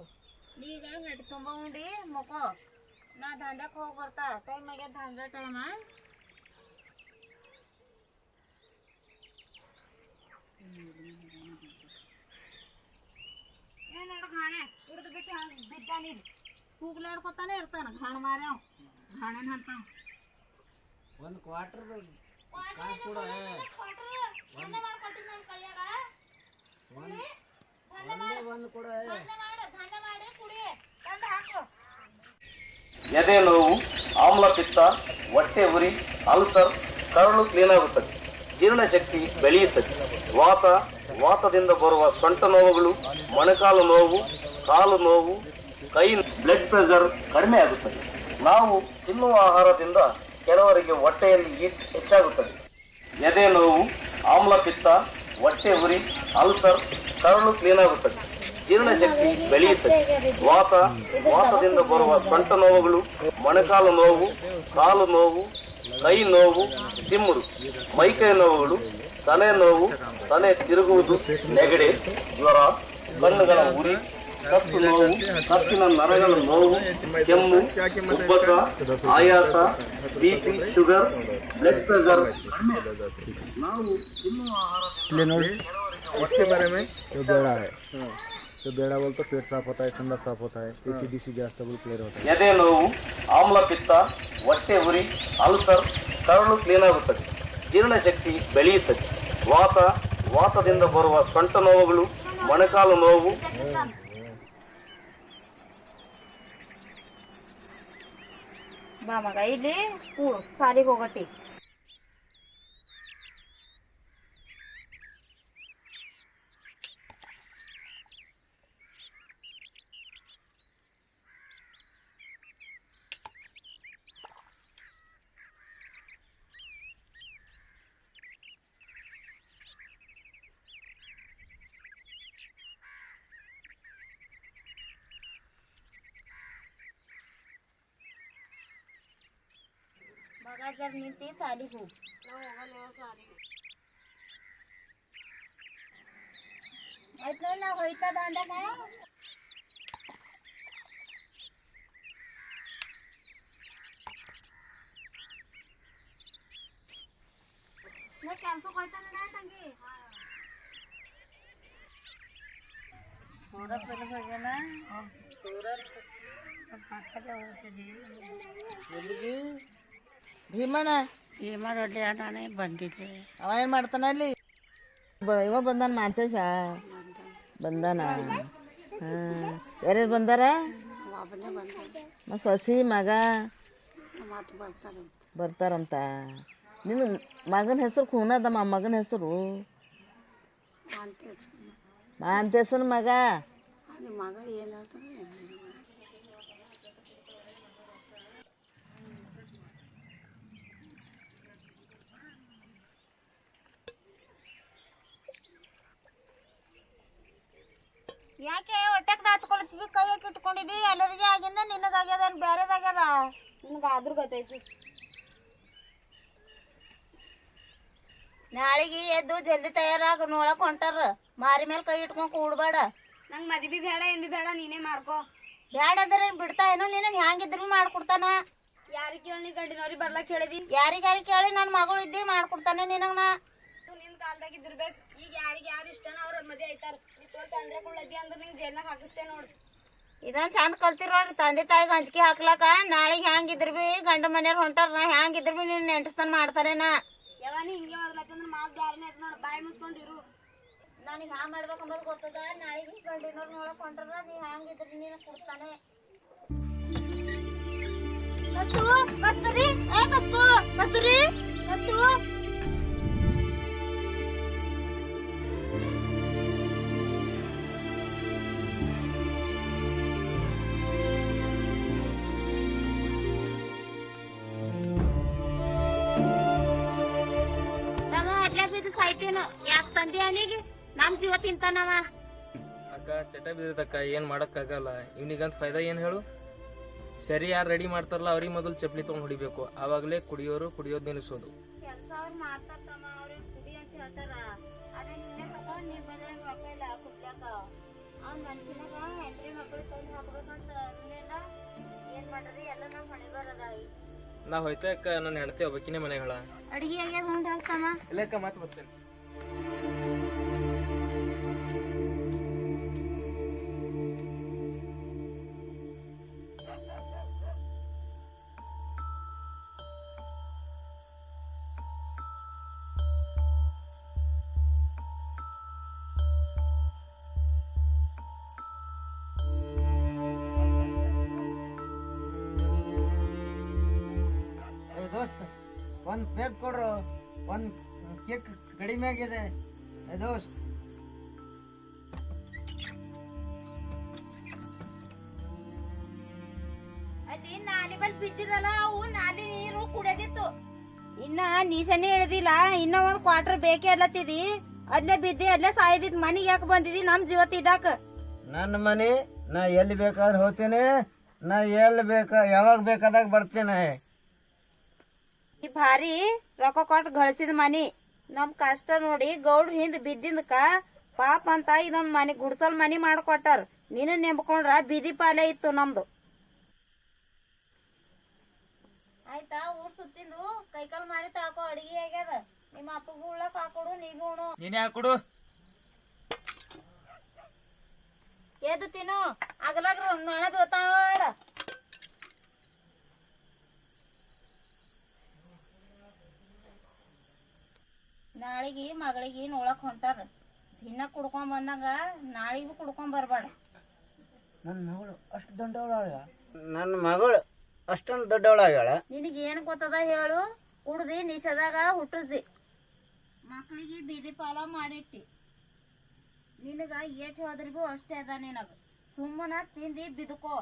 ಈಗ ಹೆಡ್ ತುಂಬ ಉಂಡಿ ಮಕ್ಕೋ ನಾ ದಂಧಕ್ಕೆ ಹೋಗಿ ಬರ್ತಾ ಟೈಮ್ ಆಗ್ಯದ ದಂಧ ಟೈಮ ಏನಾಡು ಘಾಣೆ ಹಿಡಿದು ಬಿಟ್ಟು ಹಂಗೆ ಬಿದ್ದ ನೀರು ಕೂಗ್ಲಾಡ್ಕೊತಾನೆ ಇರ್ತಾನ ಘಾಣ ಮಾರ್ಯಾವ ಘಾಣೆನ ಅಂತಾವ ಒಂದು ಕ್ವಾರ್ಟರ್ ಕಾಸು ಕೂಡ ಮಾಡ್ಕೊಟ್ಟಿದ್ ನನ್ನ ಕೈಯಾಗ ಒಂದು ಕೂಡ ದಂಧ ಮಾಡಿ ಕುಡಿ ತಂದು ಹಾಕು ಎದೆ ನೋವು ಆಮ್ಲಪಿತ್ತ ಹೊಟ್ಟೆ ಉರಿ ಅಲ್ಸರ್ ಕರಳು ಕ್ಲೀನ್ ಆಗುತ್ತದೆ ಜೀರ್ಣಶಕ್ತಿ ಬೆಳೆಯುತ್ತದೆ ವಾತದಿಂದ ಬರುವ ಸೊಂಟ ನೋವುಗಳು ಮೊಣಕಾಲು ನೋವು ಕಾಲು ನೋವು ಕೈ ಬ್ಲಡ್ ಪ್ರೆಷರ್ ಕಡಿಮೆ ಆಗುತ್ತದೆ ನಾವು ತಿನ್ನುವ ಆಹಾರದಿಂದ ಕೆಲವರಿಗೆ ಹೊಟ್ಟೆಯಲ್ಲಿ ಹೀಟ್ ಹೆಚ್ಚಾಗುತ್ತದೆ ಎದೆ ನೋವು, ಆಮ್ಲಪಿತ್ತ, ಹೊಟ್ಟೆ ಉರಿ, ಅಲ್ಸರ್, ಕರಳು ಕ್ಲೀನ್ ಆಗುತ್ತದೆ, ಜೀರ್ಣಶಕ್ತಿ ಬೆಳೆಯುತ್ತದೆ, ವಾತದಿಂದ ಬರುವ ಸೊಂಟ ನೋವುಗಳು, ಮೊಣಕಾಲು ನೋವು, ಕಾಲು ನೋವು, ಕೈ ನೋವು, ತಿಮ್ಮುರು, ಮೈಕೈ ನೋವುಗಳು, ತಲೆ ನೋವು, ತಲೆ ತಿರುಗುವುದು, ನೆಗಡಿ, ಜ್ವರ, ಕಣ್ಣುಗಳ ಉರಿ, ಕತ್ತು ನೋವು, ಕತ್ತಿನ ನರಗಳ ನೋವು, ಕೆಮ್ಮು, ಉಬ್ಬಸ, ಆಯಾಸ, ಬಿಪಿ, ಶುಗರ್, ಬ್ಲಡ್ ಪ್ರೆಷರ್. ನಾವು ತಿನ್ನುವ ಆಹಾರ इसके बारे में जो बेड़ा है, जो बेड़ा बोलते तो पेट साफ होता है, संदर साफ होता है, एसिडिटी गैस डबल क्लियर होता है. ಎದೆ ನೋವು, ಆಮ್ಲಪಿತ್ತ, ಹೊಟ್ಟೆ ಉರಿ, ಅಲ್ಸರ್, ಕರಳು ಕ್ಲೀನ್ ಆಗುತ್ತದೆ, ಜೀರ್ಣಶಕ್ತಿ ಬೆಳೆಯುತ್ತದೆ, ವಾತದಿಂದ ಬರುವ ಸೊಂಟ ನೋವುಗಳು, ಮೊಣಕಾಲು ನೋವು. ಬಾ ಮಗ ಇಲ್ಲಿ ಕೂಡು, ಸಾಲಿಗೆ ಹೋಗಟ್ಟಿ. ಮಗ ಜರ ನಿಂತಿ ಸಾಲಿಗೆ ಹೋಗು. ನಾವು ಹೋಗಲ್ಲ ಸಾಲಿಗೆ. ಆಯ್ತು ನಾ ಹೋಯ್ತದ ಅಂದಾಗ ನಾ ಕೆಲ್ಸಕ್ಕೆ ಹೋಯ್ತಾನ ತಂಗಿ. ಸೂರತ್ ಹೋಗ್ಯಾನ. ಸೂರತ್ ಎಲ್ಲಿಗೆ? ಭೀಮಣ್ಣ ಭೀಮರೊಡ್ಡಿ ನಾನೇ ಬಂದಿದ್ದೆ. ಅವ ಏನ್ ಮಾಡ್ತಾನ ಅಲ್ಲಿ? ಇವ ಬಂದಾನ, ಮಾಂತೇಶ ಬಂದಾನ. ಯಾರ್ಯಾರು ಬಂದಾರ? ಒಬ್ಬನೇ ಬಂದ ಮತ್ತು ಸೊಸಿ ಮಗ ಮತ್ತು ಬರ್ತಾರೆ. ಬರ್ತಾರಂತ. ನಿನ್ನ ಮಗನ ಹೆಸರು ಖೂನದಮ್ಮ, ಮಗನ ಹೆಸರು ಮಾಂತೇಶನ ಮಗ. ನಿಮ್ಮ ಮಗ ಏನು ಹೇಳ್ತಾನೆ? ಯಾಕೆ ಹೊಟ್ಟೆಗೆ ನಾಚ್ಕೊಳತ್ತಿದ್ದಿ? ಕೈಯಾಗ ಇಟ್ಕೊಂಡಿದ್ದಿ, ಎಲ್ಲರಿಗೆ ಆಗಿಂದ ನಿನಗಾಗ್ಯದ, ಬೇರೆದಾಗ್ಯದ. ನಿನಗೆ ಆದ್ರೂ ಗೊತ್ತೈತಿ. ನಾಳೆಗೆ ಎದ್ದು ಜಲ್ದಿ ತಯಾರಾಗ, ನೋಳಕ್ ಹೊಂಟಾರ. ಮಾರಿ ಮೇಲೆ ಕೈ ಇಟ್ಕೊಂಡ್ ಕೂಡ್ಬೇಡ. ನಂಗೆ ಮದ್ವಿ ಬೇಡ, ಏನ್ ಬೇಡ, ನೀನೇ ಮಾಡ್ಕೋ. ಬೇಡ ಅಂದ್ರೆ ಬಿಡ್ತಾ ಏನೋ, ನಿನಗೆ ಹ್ಯಾಂಗಿದ್ರು ಮಾಡ್ಕೊಡ್ತಾನ. ಯಾರಿಗೆ ಕೇಳಿ? ಗಂಡಿನವ್ರಿಗೆ ಬರ್ಲಕ್ ಹೇಳಿದಿ? ಯಾರಿಗೆ ಕೇಳಿ? ನನ್ನ ಮಗಳು ಇದ್ದಿ ಮಾಡ್ಕೊಡ್ತಾನೆ ನಿನಗ್. ನಾ ನಿನ್ ಕಾಲ್ದಾಗ ಇದ್ದಿರ್ಬೇಕು. ಈಗ ಯಾರಿಗೆ ಯಾರು ಇಷ್ಟನ ಅವ್ರ ಮದ್ವೆ ಆಯ್ತಾರ. ತಂದ್ರೆ ಕುಳ್ಳದಿ ಅಂದ್ರೆ ನಿಂಗೆ ಜೇಲ್ನಾಗ ಹಾಕಿಸ್ತೇ ನೋಡ್ರಿ. ಇದೊಂದು ಚಂದ ಕಲ್ತಿರ್ ನೋಡ್ರಿ. ತಂದೆ ತಾಯಿಗೆ ಅಂಜಿಕೆ ಹಾಕ್ಲಾಕ. ನಾಳೆಗೆ ಹ್ಯಾಂಗಿದ್ರು ಬಿ ಗಂಡ ಮನೆಯವ್ರು ಹೊಂಟಾರ, ನಾ ಹ್ಯಾಂಗಿದ್ರು ಬಿ ನಿನ್ನ ನೆಂಟಸ್ತಾನ ಮಾಡ್ತಾರೇನ. ಯಾವನಿ ಹಿಂಗೆ ಓದ್ಲತ್ತಂದ್ರೆ ಮಾತು ದಾರಿನೇ ಐತೆ ನೋಡಿ. ಬಾಯಿ ಮುಚ್ಕೊಂಡಿರು. ನನಗೆ ಹ್ಯಾಂಗ ಮಾಡ್ಬೇಕಂಬದು ಗೊತ್ತದ. ನಾಳೆಗೆ ಗಂಡಿನವ್ರು ನೋಡಕ್ ಹೊಂಟಾರ, ನೀ ಹ್ಯಾಂಗಿದ್ರು ನೀನು ಕೊಡ್ತಾನೆ. ಕಸ್ತು ಕಸ್ತೂರಿ, ಏ ಕಸ್ತು ಕಸ್ತೂರಿ, ಕಸ್ತು ಯಾಕೆ ತಂದೆ ಅವನಿಗೆ? ನಮ್ ಜೀವ ತಿಂತಾನವ. ಅಕ್ಕ ಚಟ ಬಿದ್ದಕ್ಕ, ಏನ್ ಮಾಡಕ್ಕಾಗಲ್ಲ. ಇವನಿಗಂತ ಫೈದಾ ಏನ್ ಹೇಳು? ಸರಿ, ಯಾರು ರೆಡಿ ಮಾಡ್ತಾರಲ್ಲ ಅವ್ರಿಗೆ ಮೊದಲು ಚಪ್ಲಿ ತೊಗೊಂಡು ಹೊಡಿಬೇಕು. ಆವಾಗಲೇ ಕುಡಿಯೋದು ನಿಲ್ಲಿಸೋದು. ಕೆಲಸ ಅವ್ರು ಮಾಡ್ತಾರಮ್ಮ, ಅವ್ರಿಗೆ ಕುಡಿ ಅಂತ ಹೇಳ್ತಾರ. ಅದೇ ನಿನ್ನೆ ತಗೋ, ನೀ ಬಂದ್ರೆ ರೊಕ್ಕ ಇಲ್ಲ ಕುಡ್ಯಾಕ. ಅವ್ನ ಮನ್ಸಿನಾಗ ಹೆಂಡ್ರಿ ಮಕ್ಕಳು ತಂದು ಹಾಕ್ಬೇಕಂತ ಅನ್ನೇನ. ಏನ್ ಮಾಡ್ರಿ, ಎಲ್ಲ ನಮ್ಮ ಹೊಣೆ ಬರದ. ನಾ ಹೋಯ್ತಾ ಅಕ್ಕ, ನನ್ನ ಹೆಂಡತಿ ಒಬ್ಬಕಿನೇ ಮನೆಗಳ. ಅಡಿಗೆ ಆಗ್ಯಾದ ಉಂಡು ಹಾಕ್ತಮ್ಮ. ಇಲ್ಲಕ್ಕ ಮತ್ತೆ ಬರ್ತೇನೆ. ದೋಸ್ತ್ ಒಂದು ಬೇಗ ಕೊಡ್ರು, ಒಂದು ಕೇಕ್ ಕಡಿಮೆ ಆಗಿದೆ ದೋಸ್ತ್. ಅಲ್ಲಿ ನಾಲಿ ಬಲ್ ಬಿದ್ದಿರಲ್ಲ, ಅವು ನಾಲಿ ನೀರು ಕುಡಿಯೋದಿತ್ತು. ಇನ್ನ ನೀಸನೇ ಹಿಡ್ದಿಲ್ಲ ಇನ್ನ ಒಂದ್ ಕ್ವಾರ್ಟರ್ ಬೇಕೇ ಅಲ್ಲತ್ತಿದಿ ಅಲ್ಲೇ ಬಿದ್ದಿ ಅಲ್ಲೇ ಸಾಯ್ದಿದ್ ಮನಿಗೆ ಯಾಕೆ ಬಂದಿದಿ ನಮ್ ಜೀವ ತಿದ್ದಾಕ. ನನ್ನ ಮನೆ ನಾ ಎಲ್ಲಿ ಬೇಕಾದ್ರೆ ಹೋಗ್ತೀನಿ, ನಾ ಎಲ್ಲಿ ಯಾವಾಗ ಬೇಕಾದಾಗ ಬರ್ತೀನಿ. ಈ ಭಾರಿ ರೊಕ್ಕ ಕೊಟ್ಟು ಗಳಿಸಿದ ಮನಿ ನಮ್ ಕಷ್ಟ ನೋಡಿ ಗೌಡ್ರು ಹಿಂದ್ ಬಿದ್ದಿಂದಕ ಪಾಪ ಅಂತ ಇದೊಂದ್ ಮನಿ ಗುಡ್ಸಲ್ ಮನಿ ಮಾಡ್ಕೊಟ್ಟಾರ. ನೀನು ನೆಂಬ್ಕೊಂಡ್ರ ಬೀದಿ ಪಾಲೆ ಇತ್ತು ನಮ್ದು. ಆಯ್ತಾ ಊರ್ ಸುತ್ತಿಂದು ಕೈಕಾಲ್ ಮಾರಿ ತಾಕೋ ಅಡಿಗೆ ಆಗ್ಯದ. ನಿಮ್ಮ ಅಪ್ಪಗೂ ಉಳ್ಳಕ್ ಹಾಕೊಡು ನೀನು ಉಣು. ನೀನೇ ಹಾಕೊಡು. ಎದ್ದು ತಿನ್ನು ಆಗಲಾಗ ನೊಣ ದೋತಾಡ. ನಾಳಿಗೆ ಮಗಳಿಗೆ ನೋಡಕ್ ಹೊಂಟಾರ. ದಿನ ಕುಡ್ಕೊಂಡ್ ಬಂದಾಗ ನಾಳಿಗೂ ಕುಡ್ಕೊಂಡ್ ಬರ್ಬೇಡ. ನನ್ನ ಮಗಳು ಅಷ್ಟು ದೊಡ್ಡವಳ. ನನ್ನ ಮಗಳು ಅಷ್ಟೊಂದು ದೊಡ್ಡವಳಾಗ್ಯಾಳ. ನಿನಗೇನು ಗೊತ್ತದ ಹೇಳು? ಕುಡ್ದಿ ನಿಷೇಧಾಗ ಹುಟ್ಟಿಸ್ದಿ ಮಕ್ಳಿಗೆ ಬೀದಿ ಪಾಲ ಮಾಡಿಟ್ಟಿ. ನಿನಗ ಏಟ್ ಹೋದ್ರಿಗೂ ಅಷ್ಟೇ ಅದ. ನಿನಗ ಸುಮ್ಮನ ತಿಂದಿ ಬಿದ್ಕೋ.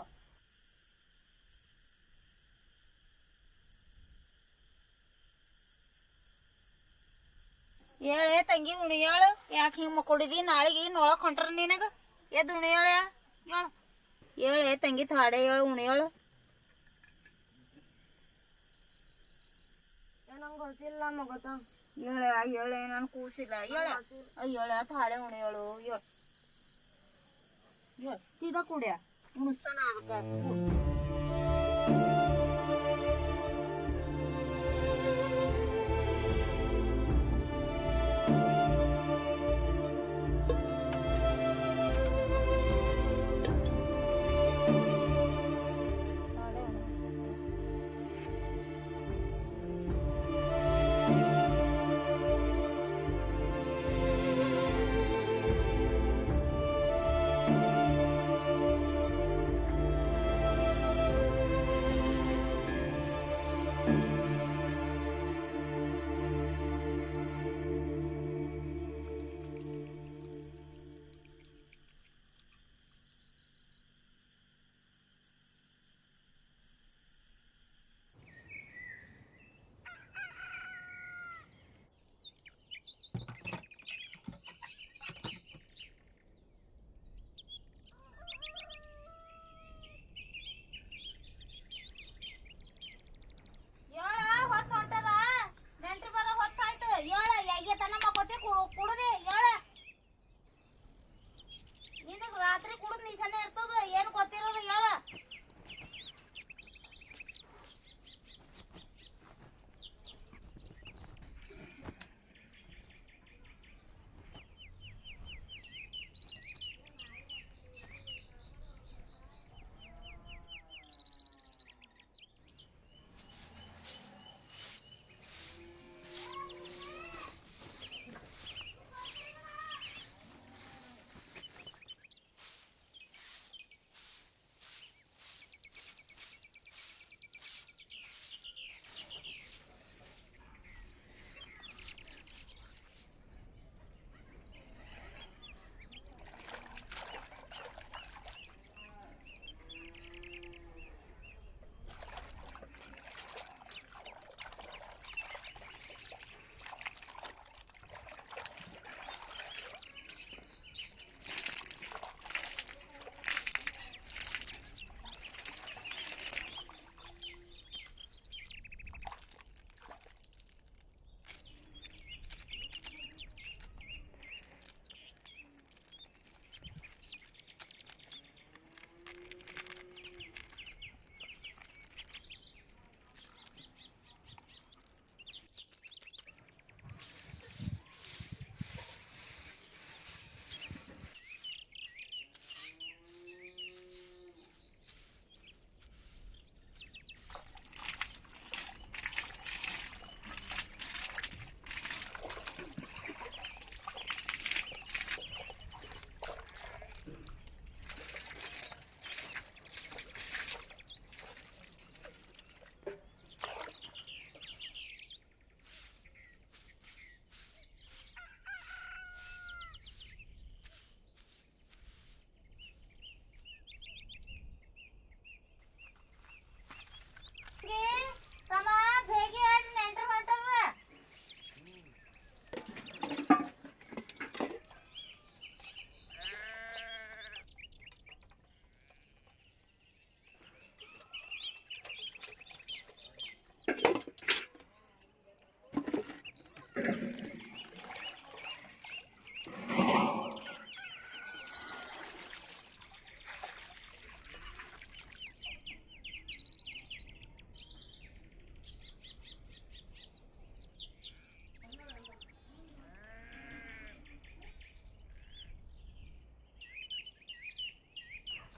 ಹೇಳೆ ತಂಗಿ ಉಣಿಯಾಳ ಯಾಕೆ ಹಿಂಗೆ ಮಕ್ಕೊಡಿದಿ? ನಾಳೆಗೆ ನೋಳಕ್ ಹೊಂಟ್ರ ನಿನಗ. ಎದ್ದು ಉಣಿಯಾಳ ಹೇಳ. ಹೇಳೆ ತಂಗಿ ತಾಡೆ ಹೇಳು ಉಣಿಯಾಳ. ನಂಗೆ ಗೊತ್ತಿಲ್ಲ ಮಗತ. ಹೇಳೆ ನಾನು ಕೂಸಿಲ್ಲ. ಹೇಳ ತಾಡೆ ಉಣಿಯಾಳು. ಸೀದಾ ಕುಡಿಯ ಉಣಿಸ್ತಾನ ಅದಕ್ಕೆ.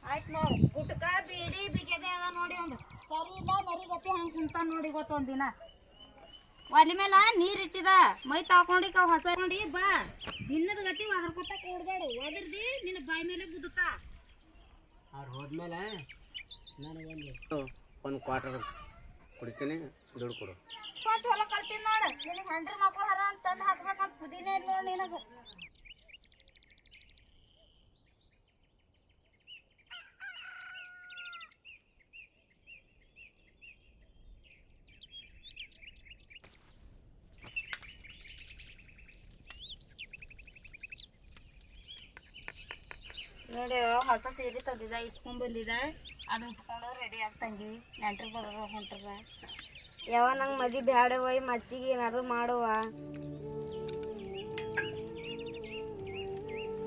ಆಯ್ತು ನೋಡು ಗುಟ್ಕ ಬೀಡಿ ಬಿಗೆದೆ ಅದ ನೋಡಿ ಒಂದು ಸರಿ ಇಲ್ಲ ನರಿಗತಿ ಹಂಗೆ ಕುಂತಾನ ನೋಡಿ ಇವತ್ತು ಒಂದಿನ ಒಲಿ ಮೇಲೆ ನೀರು ಇಟ್ಟಿದ ಮೈ ತಾಕೊಂಡಿಕ ಹೊಸ ನೋಡಿ ಬಾ ದಿನದ ಗತಿ ಒದರ್ಕೊತ ಕೂಡ್ಬೇಡು ಒದರ್ದಿ ನಿನ್ನ ಬಾಯಿ ಮೇಲೆ ಗುದ್ದುತ್ತಾ ಅವ್ರು ಹೋದ್ಮೇಲೆ ನನಗೊಂದು ಒಂದು ಕ್ವಾರ್ಟರ್ ಕುಡಿತೀನಿ ದುಡ್ಡು ಕೊಡು ಚಲೋ ಕಲ್ತೀನಿ ನೋಡು ನಿನಗೆ ಹಂಡ್ರಿ ಮಕ್ಕಳು ಹರ ಅಂತ ತಂದು ಹಾಕ್ಬೇಕಂತ ಕುದಿನೇ ನೋಡಿ ನಿನಗೆ ನೋಡಿ ಹೊಸ ಸೀರೆ ತಂದಿದ್ದ ಇಸ್ಕೊಂಡ್ ಬಂದಿದ್ದ ಅದು ಉಟ್ಕೊಂಡು ರೆಡಿ ಆಗ್ತಂಗಿ ನೆಂಟ್ರು ಬರೋರು ಹೊಂಟ್ರ ಯಾವ ನಂಗೆ ಮದಿ ಬ್ಯಾಡವ ಮಚ್ಚಿಗೆ ಏನಾದ್ರು ಮಾಡುವ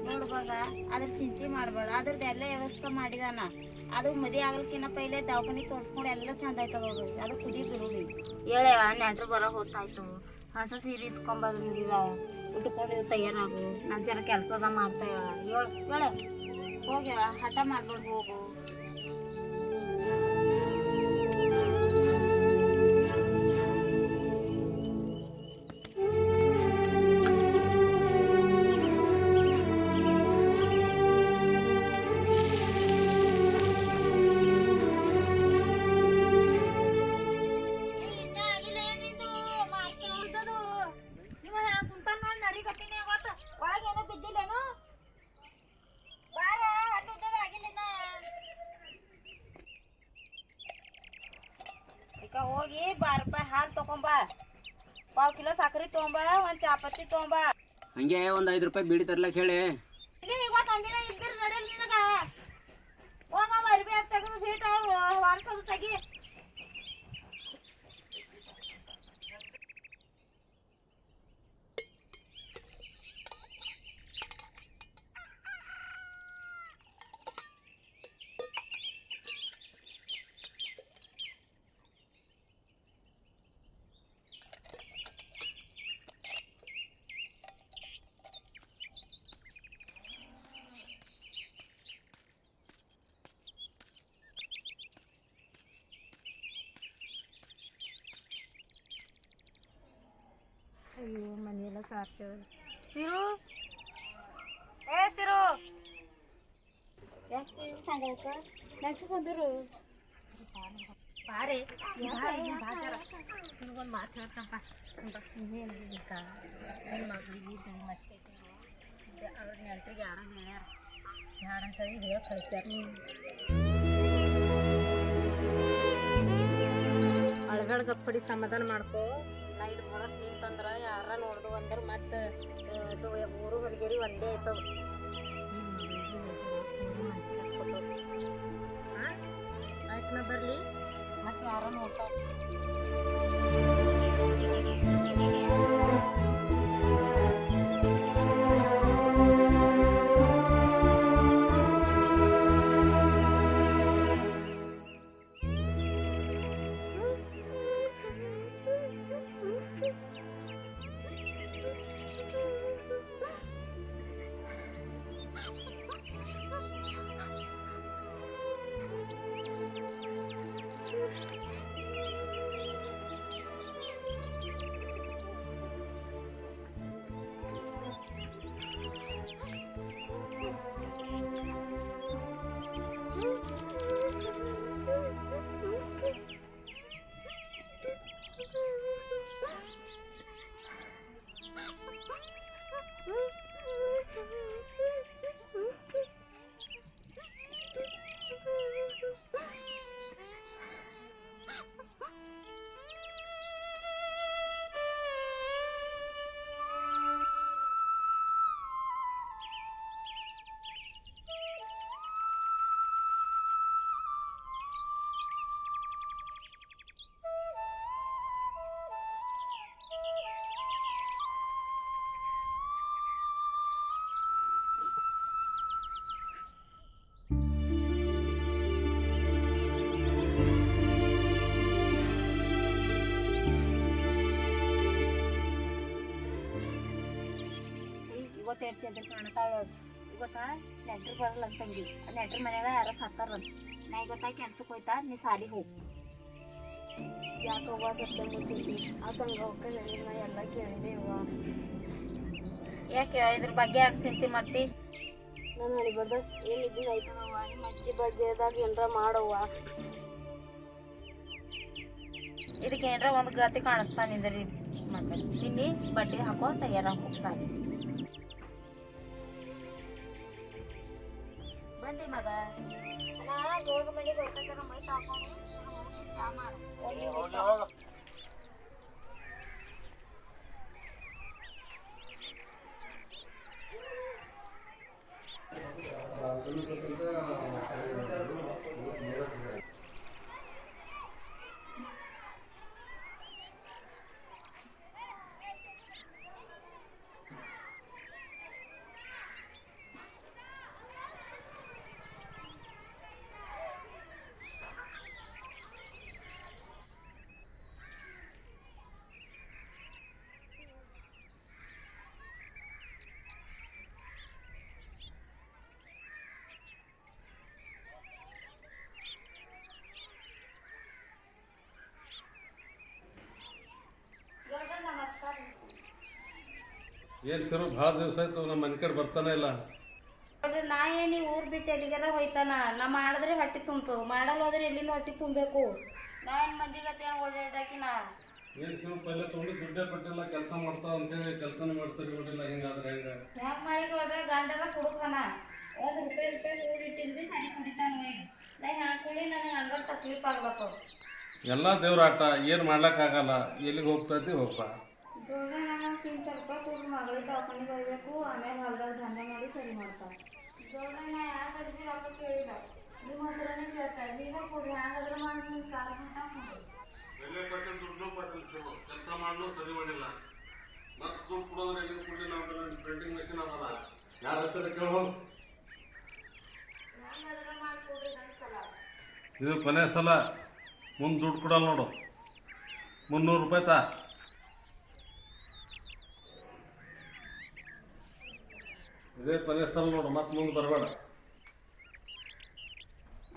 ನೋಡ್ಬಾಗ ಅದ್ರ ಚಿಂತೆ ಮಾಡ್ಬೇಡ ಅದ್ರದ್ದು ಎಲ್ಲ ವ್ಯವಸ್ಥೆ ಮಾಡಿದಾನ ಅದು ಮದಿ ಆಗಲ್ಕಿನ್ನ ಪೈಲೆ ದವಾಖಾನೆ ತೋರಿಸ್ಕೊಂಡು ಎಲ್ಲ ಚಂದ ಆಯ್ತದ ಅದು ಕುದಿ ಬಿಡುವಿ ಹೇಳವ ನೆಂಟ್ರು ಬರೋ ಹೊತ್ತಾಯ್ತು ಹೊಸ ಸೀರೆ ಇಸ್ಕೊಂಬಂದಿದ ಉಟ್ಕೊಂಡು ತಯಾರಾಗು ನಾನು ಜರ ಕೆಲಸದ ಮಾಡ್ತೇವ ಹೇಳ ಹೋಗ್ಯವ ಹಠ ಮಾಡ್ಬೋದು ಹೋಗು ಹೋಗಿ ₹12 ಹಾಲು ತಗೊಂಬ ಪಾವ್ ಕಿಲೋ ಸಕ್ಕರೆ ತಗೊಂಬ ಒಂದ್ ಚಾಪತ್ತಿ ತಗೊಂಬ ಹಂಗೆ ಒಂದು ₹5 ಬೀಡಿ ತರ್ಲಕ್ಕೆ ಹೇಳಿ ಇವತ್ತು ಒಂದಿನ ಇದ್ದಿರ್ ನಡಿಲ್ ನಿನಗ ಹೋಗ ಅರ್ಬಿ ಅದು ತೆಗೆದು ಬೀಟ್ ಅವ್ರು ವಾರಸದು ತೆಗಿ ಅಯ್ಯೋ ಮನೆಯೆಲ್ಲ ಸಾರ್ಸ ಸಿರು ಏ ಸಿರು ಯಾಕೆ ಸಂಗಕ್ಕ ನೆಂಟ್ರು ಬಂದರು ಬಾರೆ ನಿನಗೊಂದು ಮಾತು ಹೇಳ್ತಪ್ಪ ನೀವೇನು ನನ್ನ ಮಗಳಿಗೆ ಮತ್ತೆ ಅವ್ರ ನೆಂಟ್ರಿಗೆ ಯಾರೋ ಹೇಳ್ಯಾರ ಬ್ಯಾಡಂತೇಳಿ ಹೇಳಿ ಕಳಿಸ್ಯಾರ ಅಳಗಡ್ ಗಪ್ಪಡಿ ಸಮಾಧಾನ ಮಾಡ್ಕೋ ನಾ ಇಲ್ಲಿ ಹೊರಗೆ ನಿಂತಂದ್ರೆ ಯಾರ ನೋಡ್ದು ಅಂದ್ರೆ ಮತ್ತೆ ಊರು ಹೊರಗೇರಿ ಒಂದೇ ಆಯ್ತದ ಆಯ್ತು ನಾ ಬರಲಿ ಮತ್ತೆ ಯಾರ ನೋಡ್ತಾವ ಗೊತ್ತೇಟ್ ಚಂದ್ರ ಕಾಣ್ತಾಳ ಗೊತ್ತಾ ನೆಟ್ರ್ ಬರಲ್ಲ ತಂಗಿ ನೆಟ್ರ್ ಮನ್ಯಾಗ ಯಾರ ಸಾಕಾರಂತ ನಾ ಗೊತ್ತಾ ಕೆಲ್ಸಕ್ಕೆ ಹೋಯ್ತಾ ನೀ ಸಾಲಿಗೆ ಹೋಗು ಯಾಕವ್ವ ಸತ್ಯ ಮುಟ್ಟಿದ್ದಿ ಆ ಸಂಘವಕ್ಕ ಹೇಳಿನ ಎಲ್ಲ ಕೇಳಿದೆ ಅವ್ವ ಯಾಕೆ ಇದ್ರ ಬಗ್ಗೆ ಯಾಕೆ ಚಿಂತೆ ಮಾಡ್ತಿ ನಾನು ಹಳಿಬಾರ್ದ ಏನಿದ್ದೀನಿ ಆಯ್ತಾನವ್ವ ನಿಮ್ಮ ಅಜ್ಜಿ ಬಡ್ಡಿದಾಗ ಏನ್ರ ಮಾಡವ್ವ ಇದಕ್ಕೆ ಏನ್ರ ಒಂದು ಗತಿ ಕಾಣಿಸ್ತಾನಿದ್ರಿ ಮಂಚ ನಿನ್ನೆ ಬಡ್ಡಿ ಹಾಕೋ ತಯಾರ ಹೋಗಿ ಸಾಲಿ ಬಂದಿ ಮಗ ನಾ ಗೌಡ ಮನೆಗೆ ಹೋಗ್ತಾರ ಮೈ ತಾಕೊಂಡು ಚಾ ಮಾಡು ಏನು ಸರ್ ಭಾಳ ದಿವಸ ಆಯ್ತು ನಮ್ಮ ಮನೆ ಕಡೆ ಬರ್ತಾನೆ ಇಲ್ಲ ನೋಡ್ರಿ ನಾ ಏನಿ ಊರ್ ಬಿಟ್ಟು ಎಲ್ಲಿಗಾರ ಹೋಯ್ತಾನ ನಾ ಮಾಡಿದ್ರೆ ಹೊಟ್ಟಿ ತುಂಬ್ತದ ಮಾಡಲ್ಲ ಹೋದ್ರೆ ಎಲ್ಲಿಂದ ಹೊಟ್ಟಿ ತುಂಬಬೇಕು ನಾ ಏನ್ ಮಂದಿಗತ್ತೆ ಓಡಾಡಾಕಿ ನಾ ಏನು ಸರ್ ಪೈಲೆ ತೊಗೊಂಡು ದುಡ್ಡೇ ಕೊಟ್ಟಿಲ್ಲ ಕೆಲಸ ಮಾಡ್ತಾವ ಅಂತೇಳಿ ಕೆಲಸನೇ ಮಾಡ್ತಾರೆ ನೋಡಿಲ್ಲ ಹಿಂಗಾದ್ರೆ ಹೆಂಗೆ ಯಾಕೆ ಮಾಡಿ ಹೋದ್ರೆ ಗಂಡನ ಕುಡುಕನ ₹1 ಊರಿಟ್ಟಿದ್ವಿ ಸರಿ ಕುಡಿತಾನ ಈಗ ನಾ ಹಾಕೊಳ್ಳಿ ನನಗೆ ಅಂಗಡಿ ತಕ್ಲೀಫ್ ಆಗ್ಬೇಕು ಎಲ್ಲ ದೇವ್ರ ಆಟ ಏನು ಮಾಡ್ಲಿಕ್ಕಾಗಲ್ಲ ಎಲ್ಲಿಗೆ ಹೋಗ್ತೈತಿ ಹೋಗ್ಬಾ ದೊಡ್ಡ ನಾನು ₹300 ಕೊಟ್ಟು ಮಗಳಿಗೆ ದವಾಖಾನೆಗೆ ಹೋಗ್ಬೇಕು ಆಮೇಲೆ ಹೊಲ್ದಾಗ ದಂಧೆ ಮಾಡಿ ಸರಿ ಮಾಡ್ತಾರೆ ದೊಡ್ಡ ನಾ ಯಾರ ಕಡೆಗೆ ರೊಕ್ಕ ಕೇಳಿಲ್ಲ ನಿಮ್ಮ ಹತ್ರನೇ ಕೇಳ್ತಾರೆ ನೀವೇ ಕೊಡ್ರಿ ಹ್ಯಾಂಗಾದ್ರೆ ಮಾಡಿ ನಿಮ್ಮ ಕಾಲ ಕೆಲಸ ಮಾಡಲು ಸರಿ ಮಾಡಿಲ್ಲ ಮತ್ತೆ ದುಡ್ಡು ಕೊಡೋದ್ರೆ ಎಲ್ಲಿ ಕೊಡಿ ನಾವು ಪ್ರಿಂಟಿಂಗ್ ಮೆಷಿನ್ ಅದಲ್ಲ ಯಾರ ಹತ್ತಿರ ಕೇಳೋ ಇದು ಕೊನೆ ಸಲ ಮುಂದೆ ದುಡ್ಡು ಕೊಡಲ್ಲ ನೋಡು ₹300 ತಾ ಇದೇ ಕೊನೆ ಸಲ ನೋಡು ಮತ್ತೆ ಮುಂದೆ ಬರಬೇಡ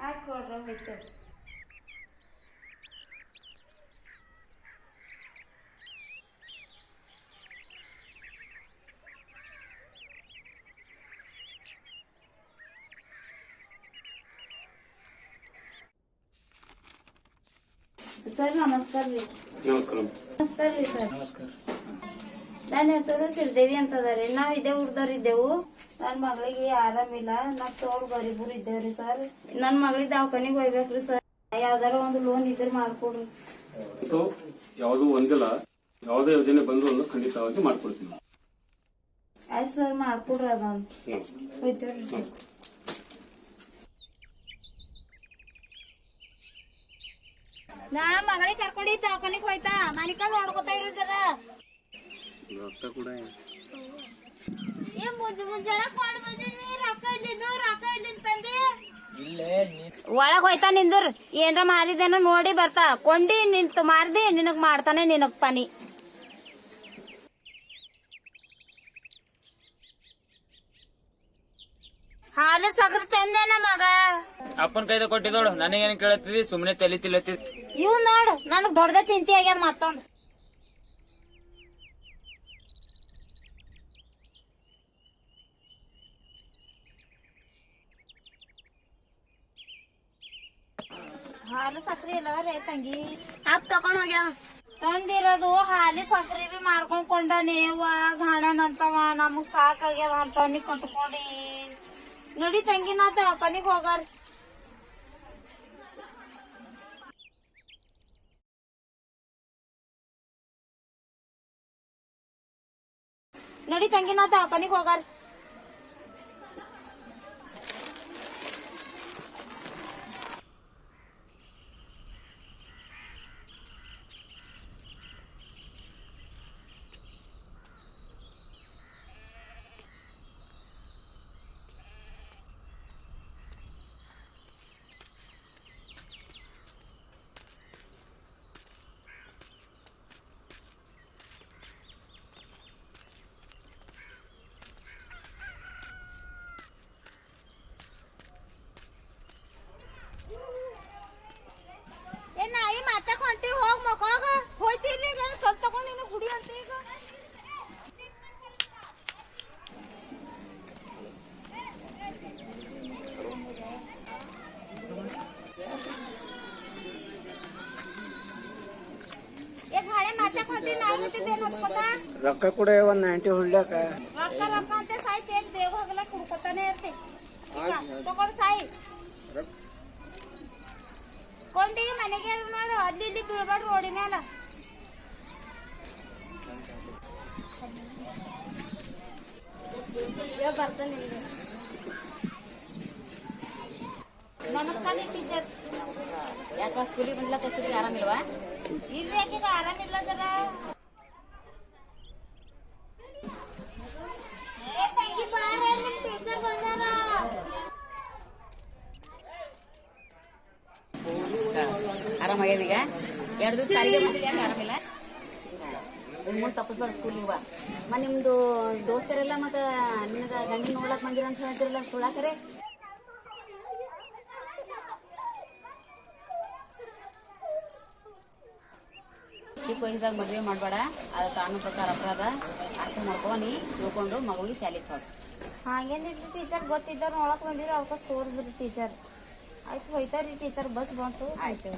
ಆಯ್ತು ಕೊಡ್ರಿ ಹೋಯ್ತು ಸರ್ ನಮಸ್ಕಾರ ರೀ ನಮಸ್ಕಾರ ನಮಸ್ಕಾರ ರೀ ಸರ್ ನನ್ನ ಹೆಸರು ಶ್ರೀದೇವಿ ಅಂತದ ರೀ ನಾವ್ ಇದೇ ಊರ್ದವ್ರು ಇದ್ದೆವು ನನ್ನ ಮಗಳಿಗೆ ಆರಾಮಿಲ್ಲ ನಾವ್ ತೋಡ್ ಗರೀಬರು ಇದ್ದೇವ್ರಿ ಸರ್ ನನ್ನ ಮಗಳಿಗೆ ದವಾಖಾನಿಗೆ ಹೋಗ್ಬೇಕ್ರಿ ಸರ್ ಯಾವ್ದಾರ ಒಂದು ಲೋನ್ ಇದ್ರೆ ಮಾಡ್ಕೊಡ್ರಿ ಯಾವುದು ಒಂದಿಲ್ಲ ಯಾವುದೇ ಯೋಜನೆ ಬಂದ್ರು ಒಂದು ಖಂಡಿತವಾಗಿ ಮಾಡ್ಕೊಡ್ತೀವಿ ಆಯ್ತು ಸರ್ ಮಾಡ್ಕೊಡ್ರಿ ಅದೊಂದು ನಮಸ್ಕಾರ ಹೋಯ್ತೇವ್ರಿ ಸರ್ ನಾ ಮಗಳಿಗೆ ಕರ್ಕೊಂಡು ದವಾಖಾನಿಗೆ ಹೋಯ್ತಾ ಮನಿಕಂಡ್ ನೋಡ್ಕೊತಾ ಇರು ಜರ ರೊಕ್ಕ ಕೂಡ ಒಳಗ್ ಹೋಯ್ತಾ ನಿಂದ್ರ ಏನ್ರ ಮಾರಿದೇನ ನೋಡಿ ಬರ್ತಾ ಕೊಂಡಿ ನಿಂತು ಮಾರ್ದಿ ನಿನಗ್ ಮಾಡ್ತಾನೆ ನಿನಗ್ ಪನಿ ಹಾಲು ಸಕ್ರೆ ತಂದೇನ ಮಗ ಅಪ್ಪನ ಕೈದ ಕೊಟ್ಟಿದೋಳು ನನಗೇನು ಕೇಳತ್ತಿದಿ ಸುಮ್ಮನೆ ತಲೆ ತಿಲ್ಲತ್ತಿದ್ ಇವ್ ನೋಡು ನನಗ್ ದೊಡ್ಡದ ಚಿಂತೆ ಆಗ್ಯದ ಮತ್ತೊಂದು ಹಾಲು ಸಕ್ರಿ ಇಲ್ಲವ್ರೆ ತಂಗಿ ಅಪ್ ತಕೊಂಡ್ ಹೋಗ್ಯಾನ ತಂದಿರೋದು ಹಾಲಿ ಸಕ್ರಿ ಬಿ ಮಾರ್ಕೊಂಡ್ಕೊಂಡನೇವ ಗಾಣನಂತವ ನಮಗ್ ಸಾಕಾಗ್ಯದ ಅಂತವನಿ ಕಟ್ಕೊಂಡಿ ನಡಿ ತಂಗಿ ನಾ ದವಾಖಾನಿಗ್ ಹೋಗಾರ ನಡಿ ತಂಗಿ ನಾ ದವಾಖಾನಿಗ್ ಹೋಗಾರ ರೊಕ್ಕ ಕೂಡ ಒಂದು 90 ಹೊಡ್ಯಾಕ ರೊಕ್ಕ ರೊಕ್ಕ ಅಂತ ಸಾಯ್ತಿ ಏನ್ ಬೇಗ ಹೋಗಲ್ಲ ಕುಡ್ಕೊತಾನೆ ಇರ್ತಿ ತಗೊಂಡು ಸಾಯಿ ಕೊಂಡಿ ಮನೆಗೆ ನೋಡು ಅಲ್ಲಿ ಇಲ್ಲಿ ಬೀಳ್ಬಾರ್ದು ರೋಡಿ ಮ್ಯಾಲ ನಮಸ್ಕಾರ ಟೀಚರ್ ಯಾಕ ಸ್ಕೂಲಿಗೆ ಬಂದಿಲ್ಲ ಕಸ್ತೂರಿಗೆ ಆರಾಮಿಲ್ವಾ? ಇಲ್ಲಿ ಯಾಕೆ ಆರಾಮಿಲ್ಲ ಜರ ಟೀಚರ್ ಬಂದಾರ ಆರಾಮಾಗ್ಯದ ಈಗ 2 ದಿವಸ ಸಾರಿಗೆ ಬಂದಿಲ್ಲ ಯಾಕೆ ಆರಾಮಿಲ್ಲ? ಮುಂದೆ ತಪ್ಪಿಸ್ಬಾರ್ದು ಸ್ಕೂಲಿಗೆ ಬಾ. ನಿಮ್ದು ದೋಸ್ತರೆಲ್ಲ ಮತ್ತೆ ನಿನಗ ಗಂಡಿನ ನೋಡ್ಲಕ್ ಬಂದಿರ ಅಂತ ಹೇಳ್ತಿರಲ್ಲ ಸುಳ್ಳಾಕರೆ? ಚಿಕ್ಕ ವಯಸ್ಸದಾಗ ಮದುವೆ ಮಾಡಬೇಡ, ಅದು ಕಾನೂನು ಪ್ರಕಾರ ಅಪರಾಧ. ಅರ್ಥ ಮಾಡ್ಕೊ, ನೀ ತಿಳ್ಕೊಂಡು ಮಗುವಿಗೆ ಶಾಲೆಗೆ ಹೋಗಿ. ಹಾಗೇನಿಲ್ರಿ ಟೀಚರ್, ಗೊತ್ತಿದ್ದವ್ರು ನೋಡಕ್ ಬಂದಿರ ಅವಕಾಶ ತೋರಿಸ್ರಿ ಟೀಚರ್. ಆಯ್ತು ಹೋಯ್ತಾರ್ರಿ ಟೀಚರ್, ಬಸ್ ಬಂತು. ಆಯ್ತು.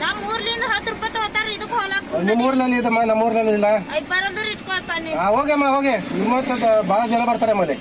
ನಮ್ಮೂರ್ಲಿಂದ 10 ರೂಪಾಯಿ ತಗೋತಾರ ಇದಕ್ಕೆ ಹೋಲಕ್. ನಿಮ್ಮೂರ್ನಲ್ಲಿ ಇದಮ್ಮ, ನಮ್ಮೂರ್ನಲ್ಲಿ ಇಲ್ಲ. ಬರೋದ್ರ ಇಟ್ಕೊಳ್ತಾನೆ. ಹೋಗಮ್ಮ ಹೋಗಿ, ನಿಮ್ಮ ಬಹಳ ಜನ ಬರ್ತಾರೆ ಆಮೇಲೆ.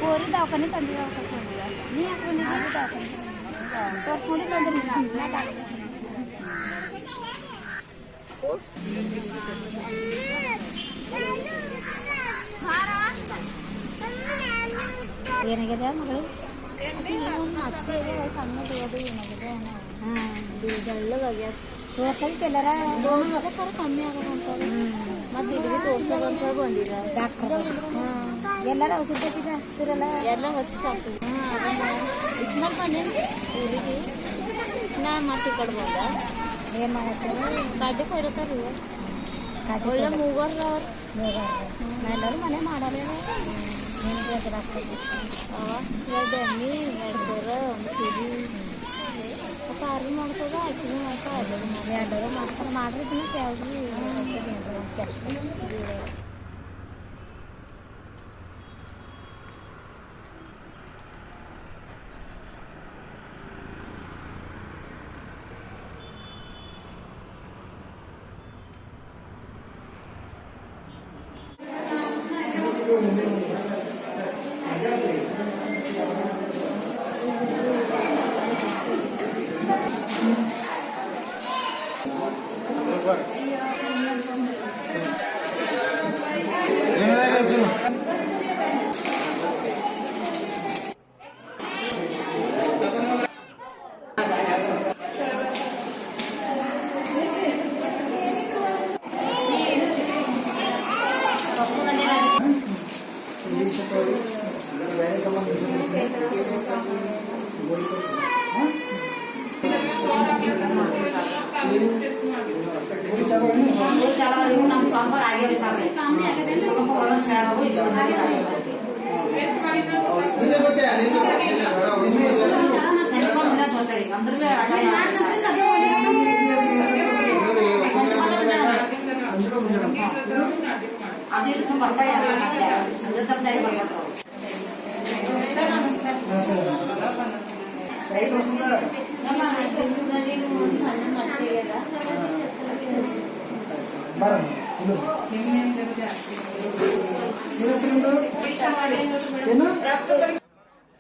ಕೋರಿ ದವಾಖಾನೆ ತಂದಿದ್ದ ನೀ ಯಾಕೆ ಬಂದಿದ್ದ ದವಾಖಾನೆ ತೋರಿಸ್ಕೊಂಡಿಲ್ಲ ಅಂದ್ರೆ ಏನಾಗಿದೆ ಮಗಳು ಅಚ್ಚೆ ಸಣ್ಣದು ಅದು ಏನಾಗಿದೆ ಬೆಳ್ಳಗಾಗ್ಯಾವ ತೋರ್ಸಕ್ಕೆ ಎಲ್ಲಾರ ತೋರ್ಸೋದಕ್ಕಾರ ಕಮ್ಮಿ ಆಗೋದು ಅಂತಾರೆ ಮತ್ತೆ ಇಲ್ಲಿ ತೋರ್ಸೋದು ಅಂತ ಹೇಳಿ ಬಂದಿದೆ ಡಾಕ್ಟರ್ ಎಲ್ಲಾರ ಔಷಧಿ ಹಚ್ತಿರಲ್ಲ ಎಲ್ಲ ಹಚ್ಚಿ ಸಾಕು ಇಸ್ಮಾಲ್ ಬಂದೇನು ಊರಿಗೆ ನಾ ಮತ್ತೆ ಕೊಡ್ಬೋದ ಏನು ಮಾಡತ್ತಾರೆ ಕಡ್ಡಿ ಕೊಡ್ತಾರೆ ಒಳ್ಳೆ ಮೂಗೋರ್ರ ಅವ್ರು ಎಲ್ಲರೂ ಮನೆ ಮಾಡಲ್ಲ ನಿನಗೆ ಎದುರಾಗ್ತದೆ ಎರಡು ಎಣ್ಣೆ 2 ದೂರ 1 ಕೆಜಿ ಮತ್ತು ಅರ್ವಿ ಮಾಡ್ತದ ಅಕ್ಕಿನೂ ಮಾಡ್ತಾರೆ ಎಲ್ಲರೂ ಮಾಡ್ತಾರೆ ಮಾಡಿದ್ರೆ ಯಾವ್ದು ಕೆಲಸ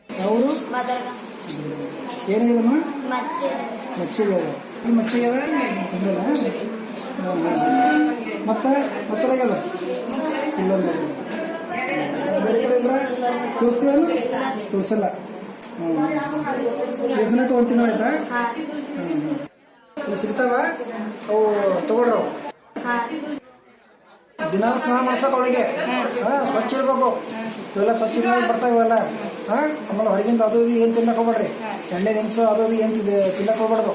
ಅವರು ಏನಾಗಿದಮ್ಮ ಮಚ್ಚೆ ಮಚ್ಚಿಗೆ ಮತ್ತೆ ಮಕ್ಕಳಿಗೆಲ್ಲ ಇಲ್ಲೊಂದು ಬೇರೆ ಕಡೆ ಇದ್ರೆ ತೋರಿಸಲ್ಲ ಎಷ್ಟು ದಿನ ಒಂದು ತಿಂಗಳು ಆಯ್ತಾ ಇಲ್ಲಿ ಸಿಗ್ತಾವ ಅವು ತಗೊಳ್ರವು ದಿನ ಸ್ನಾನ ಮಾಡಿಸ್ಬೇಕು ಅವಳಿಗೆ ಸ್ವಚ್ಛ ಇರ್ಬೇಕು ಇವೆಲ್ಲ ಸ್ವಚ್ಛ ಇರ್ಬೇಕು ಬರ್ತಾವ ಇವೆಲ್ಲ ಆಮೇಲೆ ಹೊರಗಿಂದ ಅದು ಇದು ಏನು ತಿನ್ನಕ್ ಹೋಗ್ಬೇಡ್ರಿ ಎಣ್ಣೆ ದಿನಸು ಅದು ಇದು ಏನು ತಿನ್ನಕ್ ಹೋಗ್ಬಾರ್ದು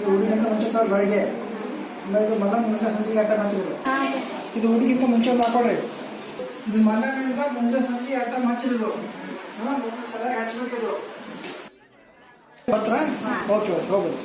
ಹುಡುಗಿಂತ ಮುಂಚೆ ಬೆಳಗ್ಗೆ ಇದು ಮಲ್ಲ ಮುಂಚೆ ಸಂಜೆಗೆ ಆಟ ಹಚ್ಚಿದ್ರು ಇದು ಹುಡುಗಿಂತ ಮುಂಚೆ ಒಂದು ಹಾಕೊಡ್ರಿ ಇದು ಮಲ್ಲಗಿಂತ ಮುಂಚೆ ಸಂಜೆ ಆಟ ಹಚ್ಚಿರೋದು ಸರಿಯಾಗಿ ಹಚ್ಬೇಕಿದು ಬರ್ತಾರ ಓಕೆ ಹೋಗ್ರಿ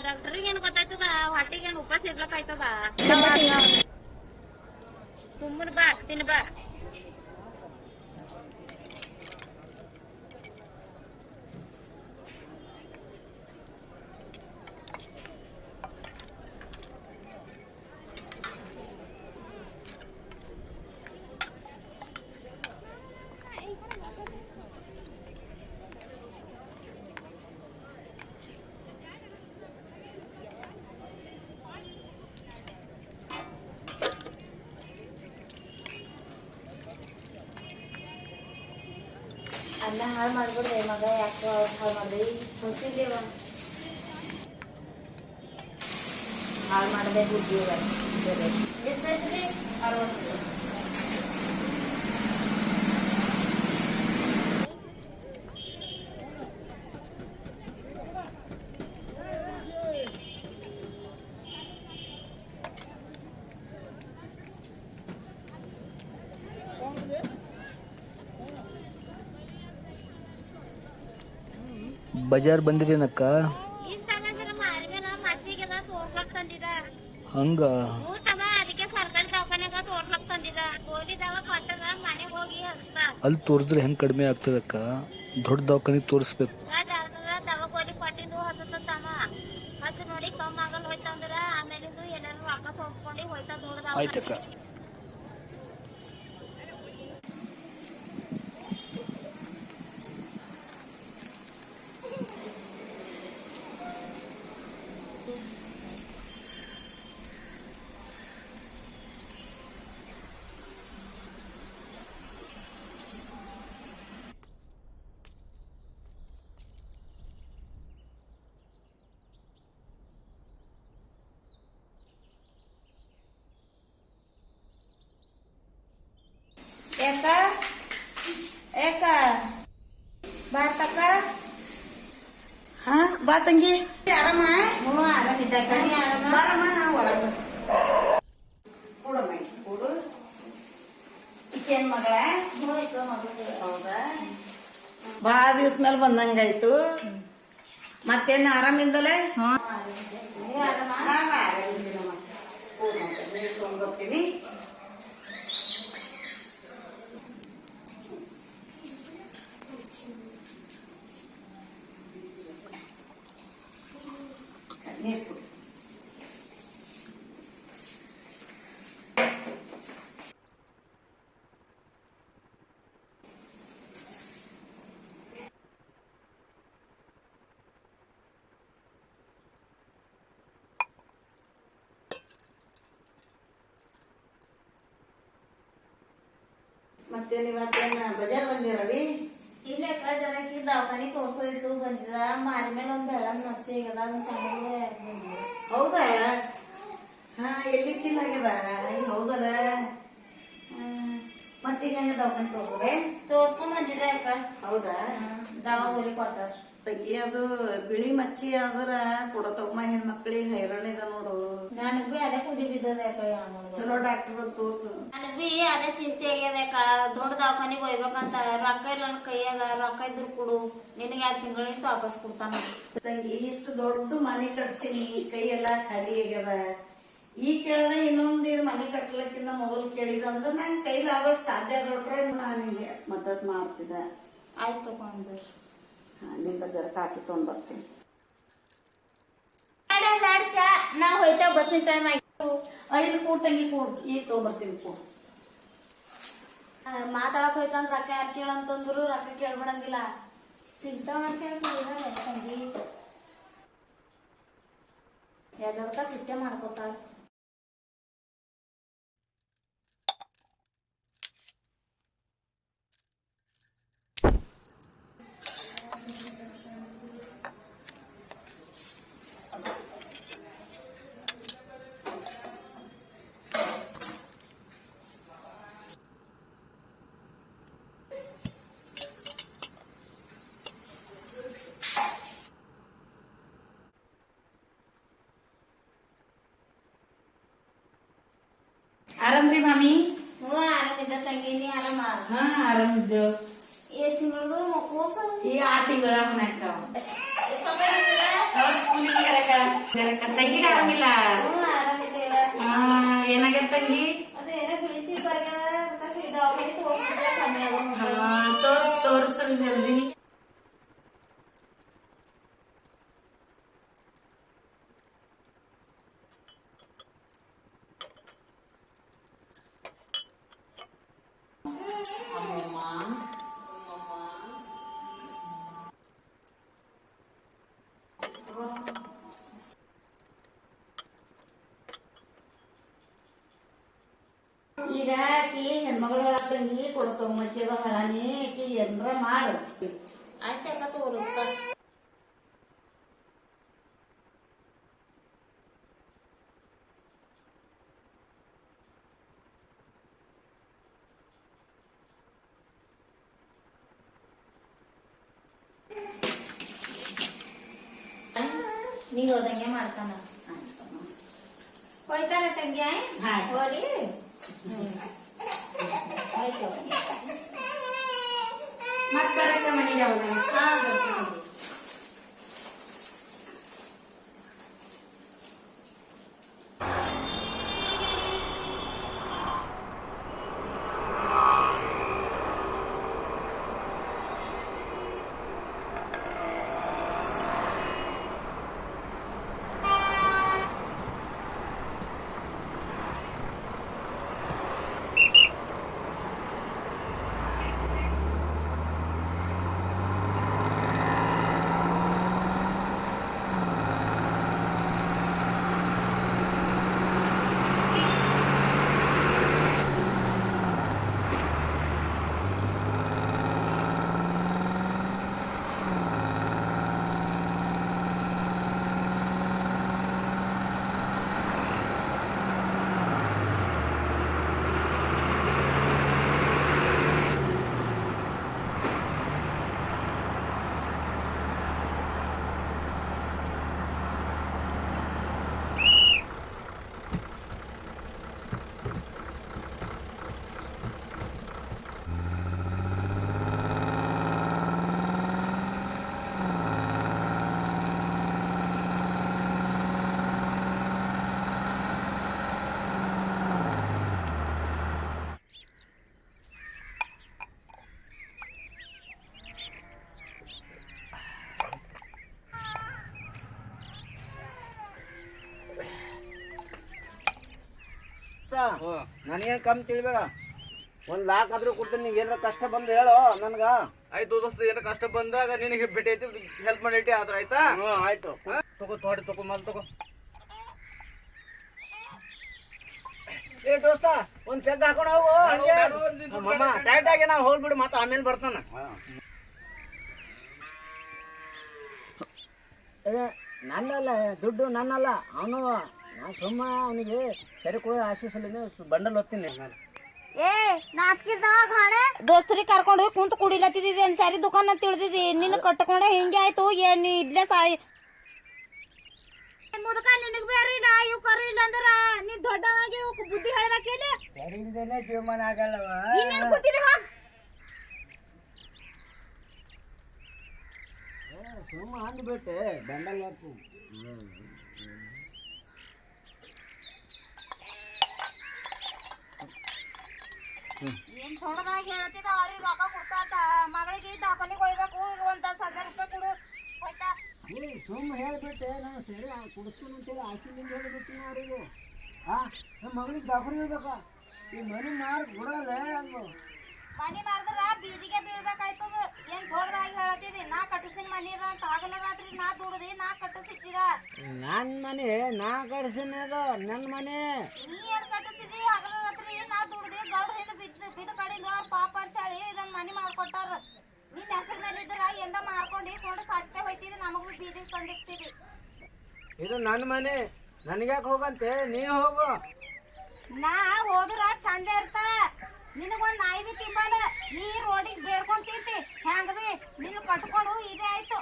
ಡಾಕ್ಟರಿಗೆ ಏನು ಗೊತ್ತಾಯ್ತದ ಹೊಟ್ಟಿಗೆ ಏನು ಉಪವಾಸ ಇರ್ಲಕ್ ಆಯ್ತದ ಕುಮ್ಮದ್ ಬಾ ತಿನ್ ಬಾ ಅನ್ನ ಹಾಳು ಮಾಡ್ಬಿಡ್ರಿ ಮಗ, ಯಾಕೋ ಹಾಳು ಮಾಡ್ರಿ ಹೊಸಿಲೇವ ಹಾಳು ಮಾಡದೆ ದುಡ್ಡು ಎಷ್ಟು ಹೇಳ್ತೀರಿ? 60. ಬಜಾರ್ ಬಂದಿರೇನಕ್ಕ? ಹಂಗ ಅಲ್ಲಿ ತೋರಿಸಿದ್ರೆ ಹೆಂಗ್ ಕಡಿಮೆ ಆಗ್ತದಕ್ಕ? ದೊಡ್ಡ ದವಾಖಾನಿಗೆ ತೋರಿಸ್ಬೇಕು. ಆಯ್ತಕ್ಕ. ಏಕ ಏಕ ಬಾತಕ್ಕ. ಹಾ ಬಾ ತಂಗಿ, ಆರಾಮ? ಹ್ಞೂ ಆರಾಮಿದ್ದ ಕಣಿ. ಬಾರಮ್ಮ ಒಳಗ ಕೂಡಮ್ಮ, ಕೂಡು. ಈಕೇನ್ ಮಗಳ? ಹೌದಾ, ಭಾಳ ದಿವ್ಸ ಮೇಲೆ ಬಂದಂಗಾಯ್ತು. ಮತ್ತೇನು ಆರಾಮಿಂದಲೇ? ಆರಾಮಿದ್ದೀನಮ್ಮ. ಬರ್ತೀನಿ. ನೀರು ಕುಡಿ. ಮತ್ತೇನು ಇವತ್ತೇನು ಬಜಾರ್ ಬಂದಿರವಿ? ಇಲ್ಲ ಜನಕ್ಕೆ ದವಾಖಾನಿ ತೋರ್ಸೋದಿತ್ತು, ಬಂದಿದ ಮಾರಿ ಮೇಲೆ ಒಂದು ಬೆಳ್ಳನ್ ಮಚ್ಚೆ ಈಗದ ಸಣ್ಣ. ಹೌದಾ? ಹಾ, ಎಲ್ಲಿ ತಿನ್ನಾಗ್ಯದ? ಹೌದಲ್ಲ. ಮತ್ತೀಗ ಹೆಂಗ ದವಾಖಾನಿ ತೋರ್ಸೋದೆ? ತೋರ್ಸ್ಕೊಂಡ್ ಬಂದಿದ್ರೆ ಅಕ್ಕ. ಹೌದಾ? ದವಾ ಹೋಗಿ ಕೊಡ್ತಾರ. ತಂಗಿ ಅದು ಬಿಳಿ ಮಚ್ಚಿ ಆದ್ರ ಕೊಡತಮ್ಮ ಹೆಣ್ಮಕ್ಳಿಗೆ ಹೈರಾಣ ಇದೆ ನೋಡು. ನನಗ್ ಅದೇ ಕುದಿ ಬಿದ್ದದ ಚಲೋ ಡಾಕ್ಟರ್ ತೋರ್ಸು. ನನಗ್ ಬಿ ಅದೇ ಚಿಂತೆ ಆಗ್ಯದಕ್ಕ. ದೊಡ್ಡ ದವಾಖಾನಿಗೆ ಹೋಗ್ಬೇಕಂತ ರೊಕ್ಕ ಇಲ್ಲ ನನ್ನ ಕೈಯಾಗ. ರೊಕ್ಕ ಇದ್ರು ಕೊಡು, ನಿನಗೆ 2 ತಿಂಗಳಿಂದ ವಾಪಸ್ ಕೊಡ್ತಾನ. ತಂಗಿ ಇಷ್ಟು ದೊಡ್ಡ ಮನೆ ಕಟ್ಸಿನಿ, ಕೈ ಎಲ್ಲಾ ಖಾಲಿ ಆಗ್ಯದ. ಈ ಕೇಳದ ಇನ್ನೊಂದು ಮನೆ ಕಟ್ಲಕ್ಕಿಂತ ಮೊದಲು ಕೇಳಿದಂದ್ರ ನನ್ ಕೈಲಿ ಆದೊಟ್ಟು ಸಾಧ್ಯ ಆದೊಟ್ರೆ ನಾನು ನಿಂಗೆ ಮದತ್ ಮಾಡ್ತಿದ್ದೆ. ಆಯ್ತು ಅಂದ್ರ ನಿಂದ ಜರ ಕಾಫಿ ತಗೊಂಡ್ ಬರ್ತೀನಿ. ನಾ ಹೋಯ್ತಾ ಬಸ್ಸಿನ ಟೈಮ್ ಆಯ್ತು. ಇಲ್ಲಿ ಕೂಡ್ ತಂಗಿ, ಕೂಡ್, ಈಗ ತಗೊಂಡ್ಬರ್ತೀನಿ. ಕೂಡ್ ಮಾತಾಡಕ್ ಹೋಯ್ತಂದ್ರ ರೊಕ್ಕ ಯಾರು ಕೇಳಂತಂದ್ರು ರೊಕ್ಕ ಕೇಳ್ಬಿಡಂಗಿಲ್ಲ. ಸಿಗ್ತಾವ ಅಂತ ಹೇಳಿ ತಂಗಿ ಎಲ್ಲದಕ್ಕ ಸಿಟ್ಟೆ ಮಾಡ್ಕೊತಾಳ. ಆರಾಮ್ರಿ ಮಾಮಿ? ಹ್ಞೂ ಆರಾಮಿದ್ದ ತಂಗಿ, ನೀ ಆರಾಮ? ಹಾ ಆರಾಮಿದ್ದೇವ್. ಎಷ್ಟ್ ತಿಂಗಳು ಕೂಸ? ಈ 6 ತಿಂಗಳ ತಂಗಿಗೆ ಆರಾಮಿಲ್ಲ? ಹ್ಞೂ ಆರಾಮಿದ್ದೇವ. ಏನಾಗ್ಯದ ತಂಗಿ? ಅದೇನೋ ಬಿಳಿಚಿದ್ದಾಗ್ಯದ, ದವಾಖಾನೆ ಹೋಗ್ತಿದ್ದೆ ಕಮ್ಮಿ ಆಗ. ತೋರಿಸ್ತಾರೆ ಜಲ್ದಿ. ಈಗ ಆಕಿ ಹೆಣ್ಮಗಳು ತಂಗಿ ಕೊಡ್ತವ ಮಕ್ಕದ ಹಳನಿ ಆಕಿ ಏನ್ರ ಮಾಡು ಆಯ್ತಕ್ಕ ತೋರಿಸ್ತಾ ನೀ ಹೋದಂಗೆ ಮಾಡ್ತಾನ ಹೋಯ್ತಾರ ತಂಗಿ ಹೋರಿ ಮತ್ತೆ ಮನೆಗೆ ನನಗೇನು ಕಮ್ಮಿ ತಿಳಿಬೇಡ. 1 ಲಾಖ ಆದ್ರೂ ಕೊಡ್ತೀನಿ. ನಿಂಗೆ ಏನಾರ ಕಷ್ಟ ಬಂದ್ರೆ ಹೇಳು ನನ್ಗ. ಆಯ್ತು ದೋಸ್ತ, ಏನೋ ಕಷ್ಟ ಬಂದಾಗ ನಿನಗೆ ಭೇಟಿ ಐತಿ, ಹೆಲ್ಪ್ ಮಾಡೈತಿ ಆದ್ರ ಆಯ್ತಾ? ಆಯ್ತು. ತಗೋ ತೋಡಿ ತಗೋ ಮಾಲ್ ತಗೋ. ಏ ದೋಸ್ತ, ಒಂದ್ ಪೆಗ್ ಹಾಕೊಂಡು ಹೋಗು. ಮಾಮ ಟೈಟ್ ಆಗಿ ನಾವು ಹೋಗ್ಬಿಡು, ಮತ್ತೆ ಆಮೇಲೆ ಬರ್ತಾನ. ನನ್ನಲ್ಲ ದುಡ್ಡು, ನನ್ನಲ್ಲ. ಅವನು ನಾ ಸುಮ್ಮ ಅವನಿಗೆ ಸರಿ ಕೊಡ ಆಶೀಸಲಿಂದ ಬಂಡಲ್ ಓದ್ತೀನಿ. ಏ ನಾಚಿಕಿರ್ದವಾಗ ಹಾಳೆ ದೋಸ್ತರಿಗೆ ಕರ್ಕೊಂಡು ಹೋಗಿ ಕುಂತು ಕುಡಿಲತ್ತಿದ್ದಿ ಏನ್ ಸಾರಿ ದುಕಾನ್ ಅಂತ ತಿಳಿದಿದ್ದಿ. ನಿನ್ನ ಕಟ್ಕೊಂಡೆ ಹಿಂಗೆ ಆಯ್ತು. ಏನ್ ಇಡ್ಲೆ ಸಾಯಿ ಮುದುಕ ನಿನಗ್ ಬೇರೆ ಇಲ್ಲ, ಇವ್ ಕರು ಇಲ್ಲ ಅಂದ್ರ ನೀ ದೊಡ್ಡವಾಗಿ ಬುದ್ಧಿ ಹೇಳ್ಬೇಕೇನ? ಸರಿ ಇಲ್ದೇನೆ ಜೀವಮಾನ ಆಗಲ್ಲವ. ಇನ್ನೇನ್ ಕೂತಿದ್ದಿ ಹೋಗ್. ಸುಮ್ಮ ಅಂದ್ಬಿಟ್ಟೆ ಬಂಡಲ್ ಹಾಕು. ಏನ್ ಸೊಣದಾಗಿ ಹೇಳತ್ತಿದ ಅವ್ರಿಗೆ ರೊಕ್ಕ ಕೊಡ್ತಾಟ. ಮಗಳಿಗೆ ದಾಖಲಿಗೆ ಹೋಗ್ಬೇಕು, ಈಗ 10,000 ರೂಪಾಯಿ ಕೊಡು ಹೋಯ್ತಾ. ಸುಮ್ಮ ಹೇಳ್ಬಿಟ್ಟೆ ನಾನು ಸರಿ ಕುಡಿಸ್ತೀನಿ ಅಂತೇಳಿ ಆಶೆಲಿಂದ ಹೇಳ್ಬಿಡ್ತೀನಿ ಅವರಿಗೆ. ನಮ್ಮ ಮಗಳಿಗೆ ದಾಖಲೆ ಹೇಳ್ಬೇಕಾ? ಈ ಮನೆ ಮಾರ್ ಕೊಡಲ್ಲ ಅಂದು ಮನಿ ಮಾರ್ದ್ರ ಬೀದಿಗೆ ಬೀಳ್ಬೇಕಾಯ್ತದ. ಏನ್ ದೊಡ್ಡದಾಗಿ ಹೇಳತ್ತಿದಿ. ನಾ ಕಟ್ಟಿಸಿನ ಮನಿ ಅದ ಅಂತ ಹಗಲ ರಾತ್ರಿ ನಾ ದುಡ್ದಿ ನಾ ಕಟ್ಟಿಸಿಟ್ಟಿದ. ನನ್ನ ಮನೆ ನಾ ಕಟ್ಸಿನ ಅದು ನನ್ನ ಮನೆ. ನೀ ಏನ್ ಕಟ್ಟಿಸಿದಿ? ಹಗಲ ರಾತ್ರಿ ನಾ ದುಡ್ದಿ ಗೌಡ ಹಿಂದ ಬಿದ್ದ ಕಡಿಂದ ಅವ್ರ ಪಾಪ ಅಂತ ಹೇಳಿ ಇದೊಂದ್ ಮನಿ ಮಾಡ್ಕೊಟ್ಟಾರ. ನಿನ್ನ ಹೆಸರಿನಲ್ಲಿ ಇದ್ರ ಎಂದ ಮಾರ್ಕೊಂಡು ಕೊಂಡು ಸಾಧ್ಯ ಹೋಯ್ತಿದಿ, ನಮಗೂ ಬೀದಿಗೆ ತಂದಿಕ್ತಿದಿ. ಇದು ನನ್ನ ಮನೆ, ನನಗ್ಯಾಕೆ ಹೋಗಂತೆ? ನೀ ಹೋಗು. ನಾ ಹೋದ್ರ ಚಂದ ಇರ್ತ. ನಿನಗೊಂದ್ ನಾಯಿ ಬಿ ತಿಂಬಲ್ಲ. ನೀ ರೋಡಿಗೆ ಬೇಡ್ಕೊಂಡ್ ತಿಂತಿ ಹೆಂಗ ಬಿ ನಿನ್ನ ಕಟ್ಕೊಂಡು ಇದೇ ಆಯ್ತು.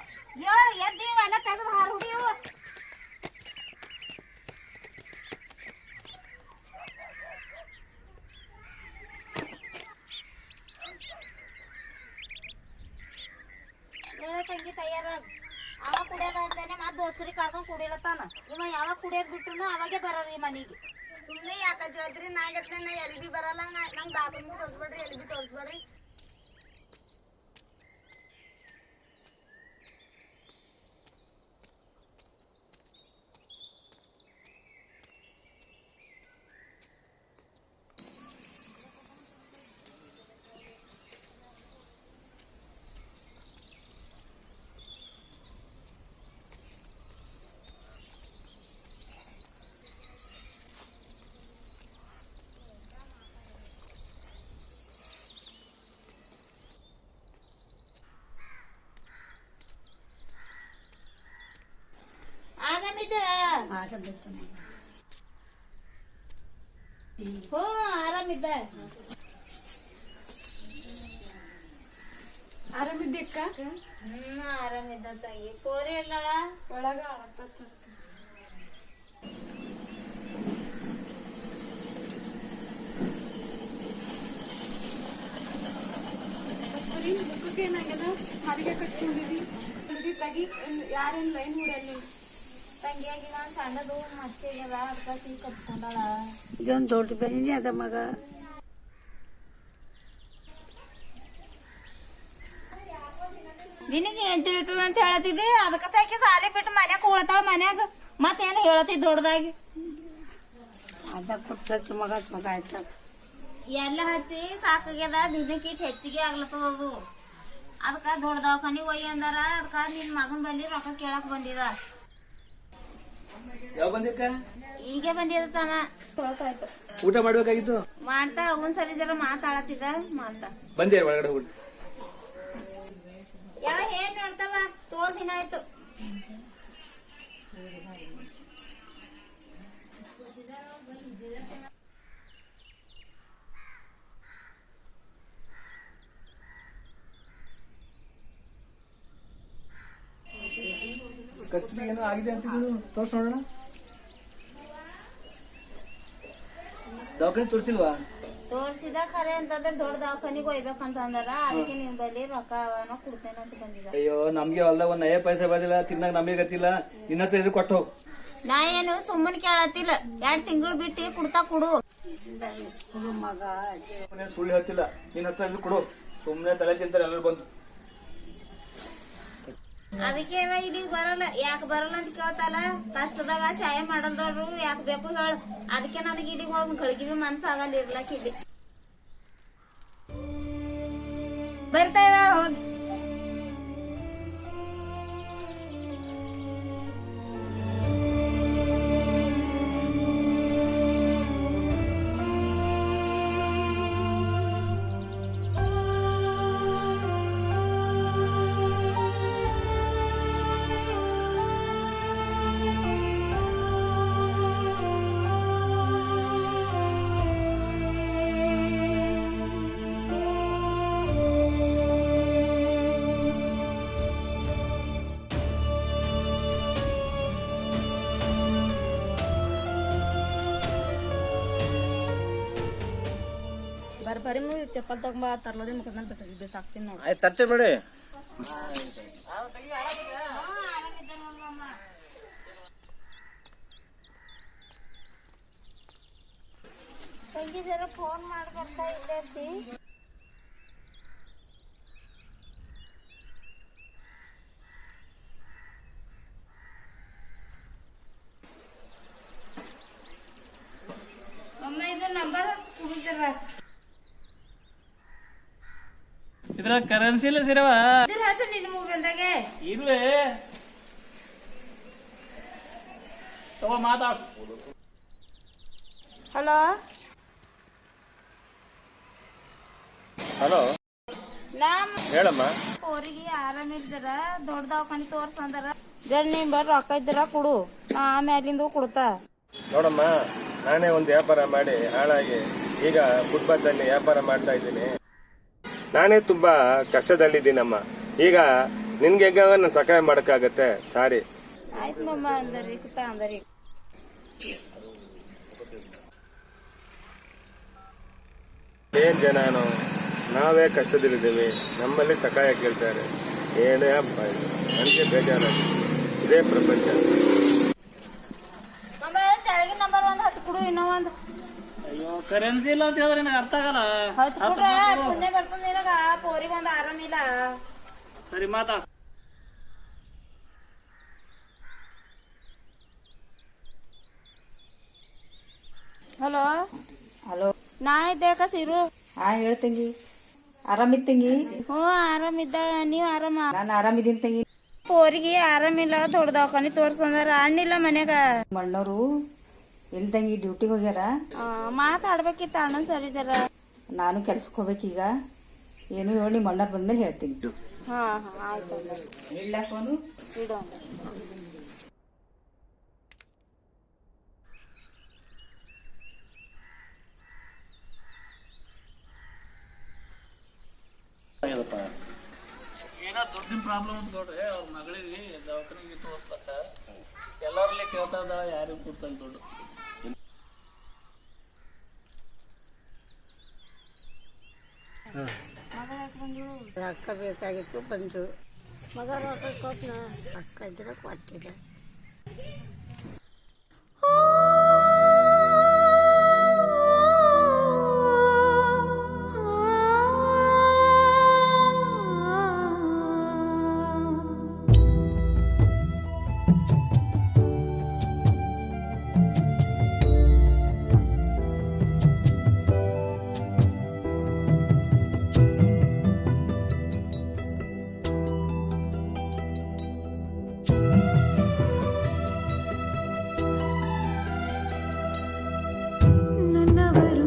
ಏಳು ಎದ್ದೀವ ಎಲ್ಲ ತೆಗೆದು ಹಾರು ಹುಡಿಯವು. ತಂಗಿ ತಯಾರ ಅವ ಕುಡಿಯೋದ ಅಂತಾನೆ ಮತ್ ದೋಸ್ತರಿಗೆ ಕರ್ಕೊಂಡ್ ಕುಡಿಲತ್ತಾನ. ಇವ ಯಾವಾಗ ಕುಡಿಯೋದ್ ಬಿಟ್ರು ಅವಾಗೆ ಬರೋರಿ ಮನಿಗೆ. ಸುಮ್ಮನೆ ಯಾಕ ಜೋದ್ರಿ ನಾಗತ್ಲೆ ನಾ ಎಲ್ಲಿ ಬಿ ಬರಲ್ಲ. ನಂಗೆ ದಾಖಲೆ ತೋರಿಸ್ಬೇಡ್ರಿ, ಎಲ್ಲಿ ಬಿ ತೋರಿಸ್ಬೇಡ್ರಿ. ಹ್ಞೂ ಆರಾಮಿದ್ದ. ಆರಾಮಿದ್ದಕ್ಕ? ಆರಾಮಿದ್ದ ತಂಗಿ. ಪೋರಿ ಎಲ್ಲಳ ಒಳಗ ಅಳತ್ತ. ಕಸ್ತೂರಿ ಮುಖಕ್ಕೆ ಏನಾಗ್ಯದ? ಹರಿಗೆ ಕಟ್ಕೊಂಡಿದಿ ತಗಿ. ಯಾರೇನ್ ಲೈನ್ ಹುಡಲ್ಲಿ ತಂಗಿಯಾಗಿ ನಾನು ಸಣ್ಣದು ಮಚ್ಚಿಗೆಲ್ಲ ಅದಕ್ಕೆ ಸಿಹಿ ಕಟ್ಕೊಂಡಳ. ಇದೊಂದು ದೊಡ್ಡ ಬೆನ್ನಿ ಅದ ಮಗ. ನಿನಗೆ ಏನ್ ತಿಳಿತದ ಅಂತ ಹೇಳತ್ತಿದ್ದಿ? ಅದಕ್ಕೆ ಸಾಕಿ ಸಾಲಿ ಬಿಟ್ಟು ಮನ್ಯಾಗ ಕೂಳತಾಳ ಮನ್ಯಾಗ. ಮತ್ತೇನು ಹೇಳತ್ತಿದ್ ದೊಡ್ಡದಾಗಿ? ಅದ ಕೊಟ್ಟಕ್ಕೆ ಮಗ ಆಯ್ತ. ಎಲ್ಲ ಹಚ್ಚಿ ಸಾಕಾಗ್ಯದ. ದಿನಕ್ಕಿಟ್ಟು ಹೆಚ್ಚಿಗೆ ಆಗ್ಲತ್ತದ ಅದು. ಅದಕ್ಕೆ ದೊಡ್ಡ ದವಾಖಾನಿಗೆ ಒಯ್ಯಿ ಅಂದಾರ. ಅದಕ್ಕೆ ನಿನ್ ಮಗನ ಬಲ್ಲಿ ರೊಕ್ಕ ಕೇಳಕ್ ಬಂದಿದ. ಯಾವ ಬಂದಿಕ್ಕ? ಈಗ ಬಂದಿದ ತಾನ. ಊಟ ಮಾಡ್ಬೇಕಾಗಿತ್ತು. ಮಾಡ್ತಾ ಒಂದ್ಸರಿ ಜರ ಮಾತಾಡತ್ತಿದ ಮಾಡ್ತಾ ಬಂದೇ ಒಳಗಡೆ ಊಟ. ಯಾವ ಏನ್ ನೋಡ್ತಾವ? ತೋರ್ ದಿನ ಆಯ್ತು. ಕಸ್ತೂರಿ ಏನೋ ಆಗಿದೆ ಅಂತಿದ್ರು. ತೋರ್ಸ್ ನೋಡೋಣ. ದವಾಖಾನೆ ತೋರಿಸಿಲ್ವಾ? ತೋರ್ಸಿದ ಖರೆ ಅಂತಂದ್ರೆ ದೊಡ್ಡ ದವಾಖಾನಿಗೆ ಒಯ್ಬೇಕಂತ ಅಂದಾರ. ಅದಕ್ಕೆ ನಿಮ್ ಬಲ್ಲಿ ರೊಕ್ಕ ಅವನ ಕೊಡ್ತೇನೆ ಅಂತ ಬಂದಿದ. ಅಯ್ಯೋ ನಮ್ಗೆ ಹೊಲ್ದಾಗ ಒಂದ್ 9 ಪೈಸೆ ಬಂದಿಲ್ಲ. ತಿನ್ನಾಗ ನಮಗೆ ಗೊತ್ತಿಲ್ಲ. ನಿನ್ನ ಹತ್ರ ಇದು ಕೊಟ್ಟು ಹೋಗ್. ನಾ ಏನು ಸುಮ್ಮನೆ ಕೇಳತ್ತಿಲ್ಲ. 2 ತಿಂಗಳು ಬಿಟ್ಟು ಕುಡ್ತಾ ಕುಡು. ಮಗ ಸುಳ್ಳು ಹೇಳ್ತಿಲ್ಲ. ನಿನ್ನ ಹತ್ರ ಇದು ಕೊಡು. ಸುಮ್ನೆ ತಲೆ ತಿಂತಾರೆ ಎಲ್ಲರೂ ಬಂದು. ಅದಕ್ಕೆ ಇಲ್ಲಿಗೆ ಬರಲ್ಲ. ಯಾಕೆ ಬರಲ್ಲ ಅಂತ ಕೇಳ್ತಾರ. ಕಷ್ಟದಾಗ ಸಹಾಯ ಮಾಡಲ್ದವ್ರು ಯಾಕೆ ಬೇಕು ಹೇಳ. ಅದಕ್ಕೆ ನನಗೆ ಇಲ್ಲಿಗೆ ಹೋಗಿ ಗಳಿಗೆ ಮನ್ಸಾಗಲ್ಲ ಇರ್ಲಕ್. ಇಲ್ಲಿ ಬರ್ತಾವ ಹೋಗಿ. ಬರೀ ಚಪ್ಪಲ್ ತಗೊಂಬ ತರ್ಲೋದೇ ಮುಖದ ಬೇಕಾಗಿದೆ ಸಾಕ್ತೀನಿ ನೋಡಿ. ಆಯ್ತು ತರ್ತೇವೆ ನೋಡಿ. ತಂಗಿ ಜರ ಫೋನ್ ಮಾಡಿ ಬರ್ತಾ ಇದ್ದೇತಿ. ಅಮ್ಮ ಇದು ನಂಬರ್ ಹಚ್ಚಿ ಕುಡಿದಾರ. ಇದ್ರ ಕರೆನ್ಸಿ ಇಲ್ಲ ಸಿರವ ಹಚ್ಚ ನಿನ್ನ ಮೂವಿಂದಾಗೆ ಇಲ್ವೇ ಮಾತಾಡ. ಹಲೋ ಹಲೋ ನಮ್ ಹೇಳಮ್ಮ. ಅವ್ರಿಗೆ ಆರಾಮಿದ್ದಾರ. ದೊಡ್ಡ ದವಾಖಾನಿ ತೋರ್ಸಂದಾರ. ಜರ ನೀನ್ ಬರ್ರಿ ರೊಕ್ಕ ಇದ್ದಾರ ಕೊಡು. ನಾ ಆಮೇಲಿಂದ ಕೊಡ್ತಾ. ನೋಡಮ್ಮ, ನಾನೇ ಒಂದು ವ್ಯಾಪಾರ ಮಾಡಿ ಹಾಳಾಗಿ ಈಗ ಫುಟ್ಪಾತಲ್ಲಿ ವ್ಯಾಪಾರ ಮಾಡ್ತಾ ಇದ್ದೀನಿ. ನಾನೇ ತುಂಬಾ ಕಷ್ಟದಲ್ಲಿದ್ದೀನಮ್ಮ. ಈಗ ನಿನ್ಗೆ ಹೆಂಗ ನಾನು ಸಹಾಯ ಮಾಡಕ್ಕಾಗತ್ತೆ? ಸಾರಿ. ಆಯ್ತು ಮಮ್ಮ ಅಂದರಿ ಅಂದರಿ. ಏನ್ ಜನನು ನಾವೇ ಕಷ್ಟದಲ್ಲಿದ್ದೀವಿ, ನಮ್ಮಲ್ಲಿ ಸಹಾಯ ಕೇಳ್ತಾರೆ. ಏನೇ ಹಬ್ಬ ಇದು, ನನಗೆ ಬೇಜಾರಾಗಿ. ಇದೇ ಪ್ರಪಂಚ. ತೆಳಗಿನ ನಂಬರ್ ಒಂದು ಹಚ್ಕೊಡು. ಇನ್ನೂ ಒಂದು ಅಯ್ಯೋ ಕರೆನ್ಸಿ ಇಲ್ಲ ಅಂತ ಹೇಳಿದ್ರೆ ನನಗೆ ಅರ್ಥ ಆಗಲ್ಲ. ಹಚ್ಕೊಡ್ರೆ ಪುಣ್ಯ ಬರ್ತದ ನಿನಗ. ಪೋರಿಗೆ ಒಂದು ಆರಾಮಿಲ್ಲ. ಸರಿ ಮಾತಾಡ. ಹಲೋ ಹಲೋ, ನಾ ಇದ್ದೇಕ ಸಿರು. ಹಾ ಹೇಳ್ತಂಗಿ. ಆರಾಮಿದ್ ತಂಗಿ? ಹ್ಞೂ ಆರಾಮಿದ್ದ. ನೀವ್ ಆರಾಮ? ನಾನು ಆರಾಮಿದ್ದೀನಿ ತಂಗಿ. ಪೋರಿಗೆ ಆರಾಮಿಲ್ಲ. ದೊಡ್ಡ ದವಾಖಾನಿ ತೋರ್ಸಂದಾರ. ಅಣ್ಣಿಲ್ಲ ಮನ್ಯಾಗ. ಮಣ್ಣೋರು ಎಲ್ಲಿ ತಂಗಿ ಡ್ಯೂಟಿಗೆ ಹೋಗ್ಯಾರ? ಮಾತಾಡ್ಬೇಕಿತ್ತ ಅಣ್ಣನ್ ಸರಿ ಜರ. ನಾನು ಕೆಲ್ಸಕ್ಕೆ ಹೋಗ್ಬೇಕೀಗ. ಏನು ಹೇಳಿ ಮಣ್ಣರ್ ಬಂದ್ಮೇಲೆ ಹೇಳ್ತೀನಿ. ಹಾ ಆಯ್ತು. ಇಲ್ಲ ಫೋನು ಇಡು. ಏನೋ ದುಡ್ಡಿನ ಪ್ರಾಬ್ಲಮ್ ಅಂತ ನೋಡ್ರಿ ಅವ್ರ ಮಗಳಿಗೆ ದವಾಖಾನೆಗೆ ತೋರ್ಸ್ಲಕ್ಕ ಎಲ್ಲರಲ್ಲಿ ಕೇಳ್ತಾ ಇದ್ದಾಳ, ಯಾರಿಗೂ ಕೊಡ್ತಾನೆ ದುಡ್ಡು. ರೊಕ್ಕ ಬೇಕಾಗಿತ್ತು ಬಂದು ಮಗ ರೊಕ್ಕ ಕೊಟ್ಟನ ಅಕ್ಕ ಇದ್ರೆ ಕೊಟ್ಟಿದೆ. ನನ್ನವರು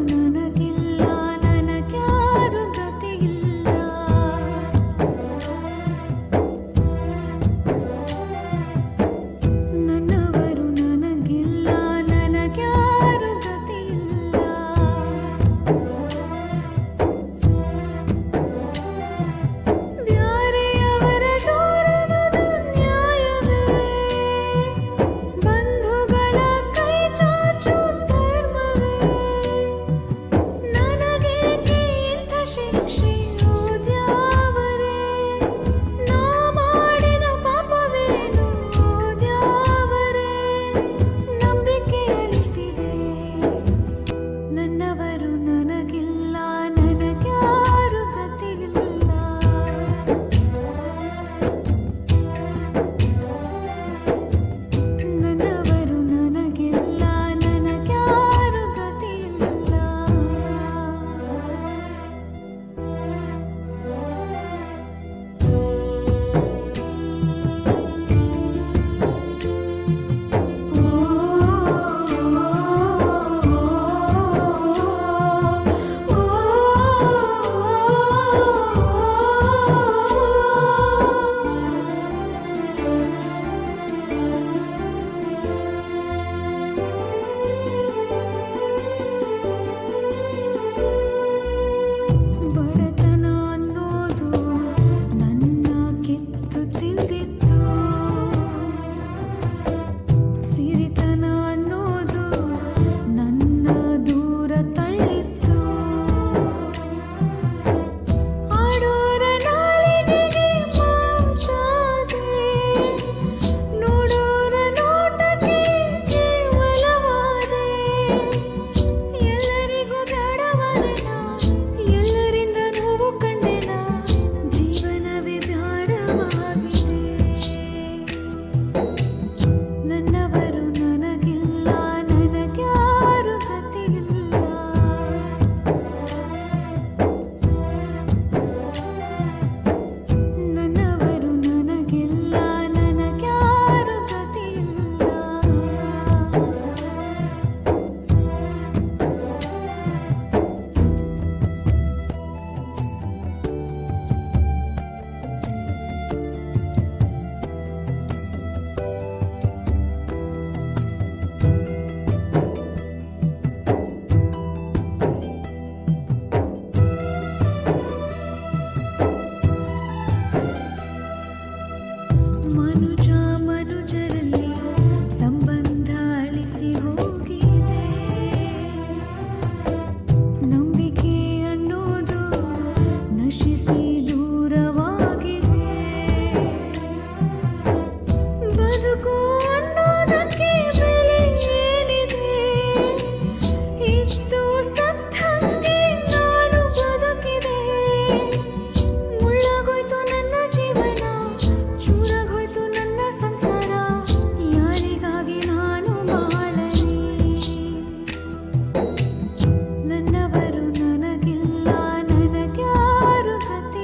ನನಗಿಲ್ಲ ನನಗ್ಯಾರು ಗತಿ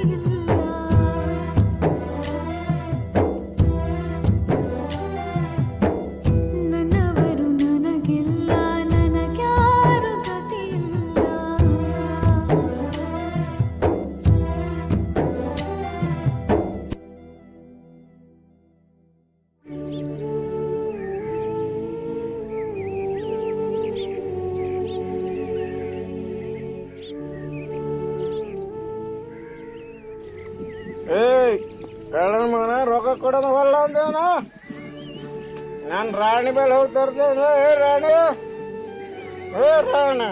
ರೊಕ್ಕ ಕೊಡೋದು ಹೊಲ್ಲ ಅಂದೇನ ನಾನು ರಾಣಿ ಮೇಲೆ ಹೋಗಿ ತರ್ತೇನೆ. ರಾಣಿ ರಾಣಿ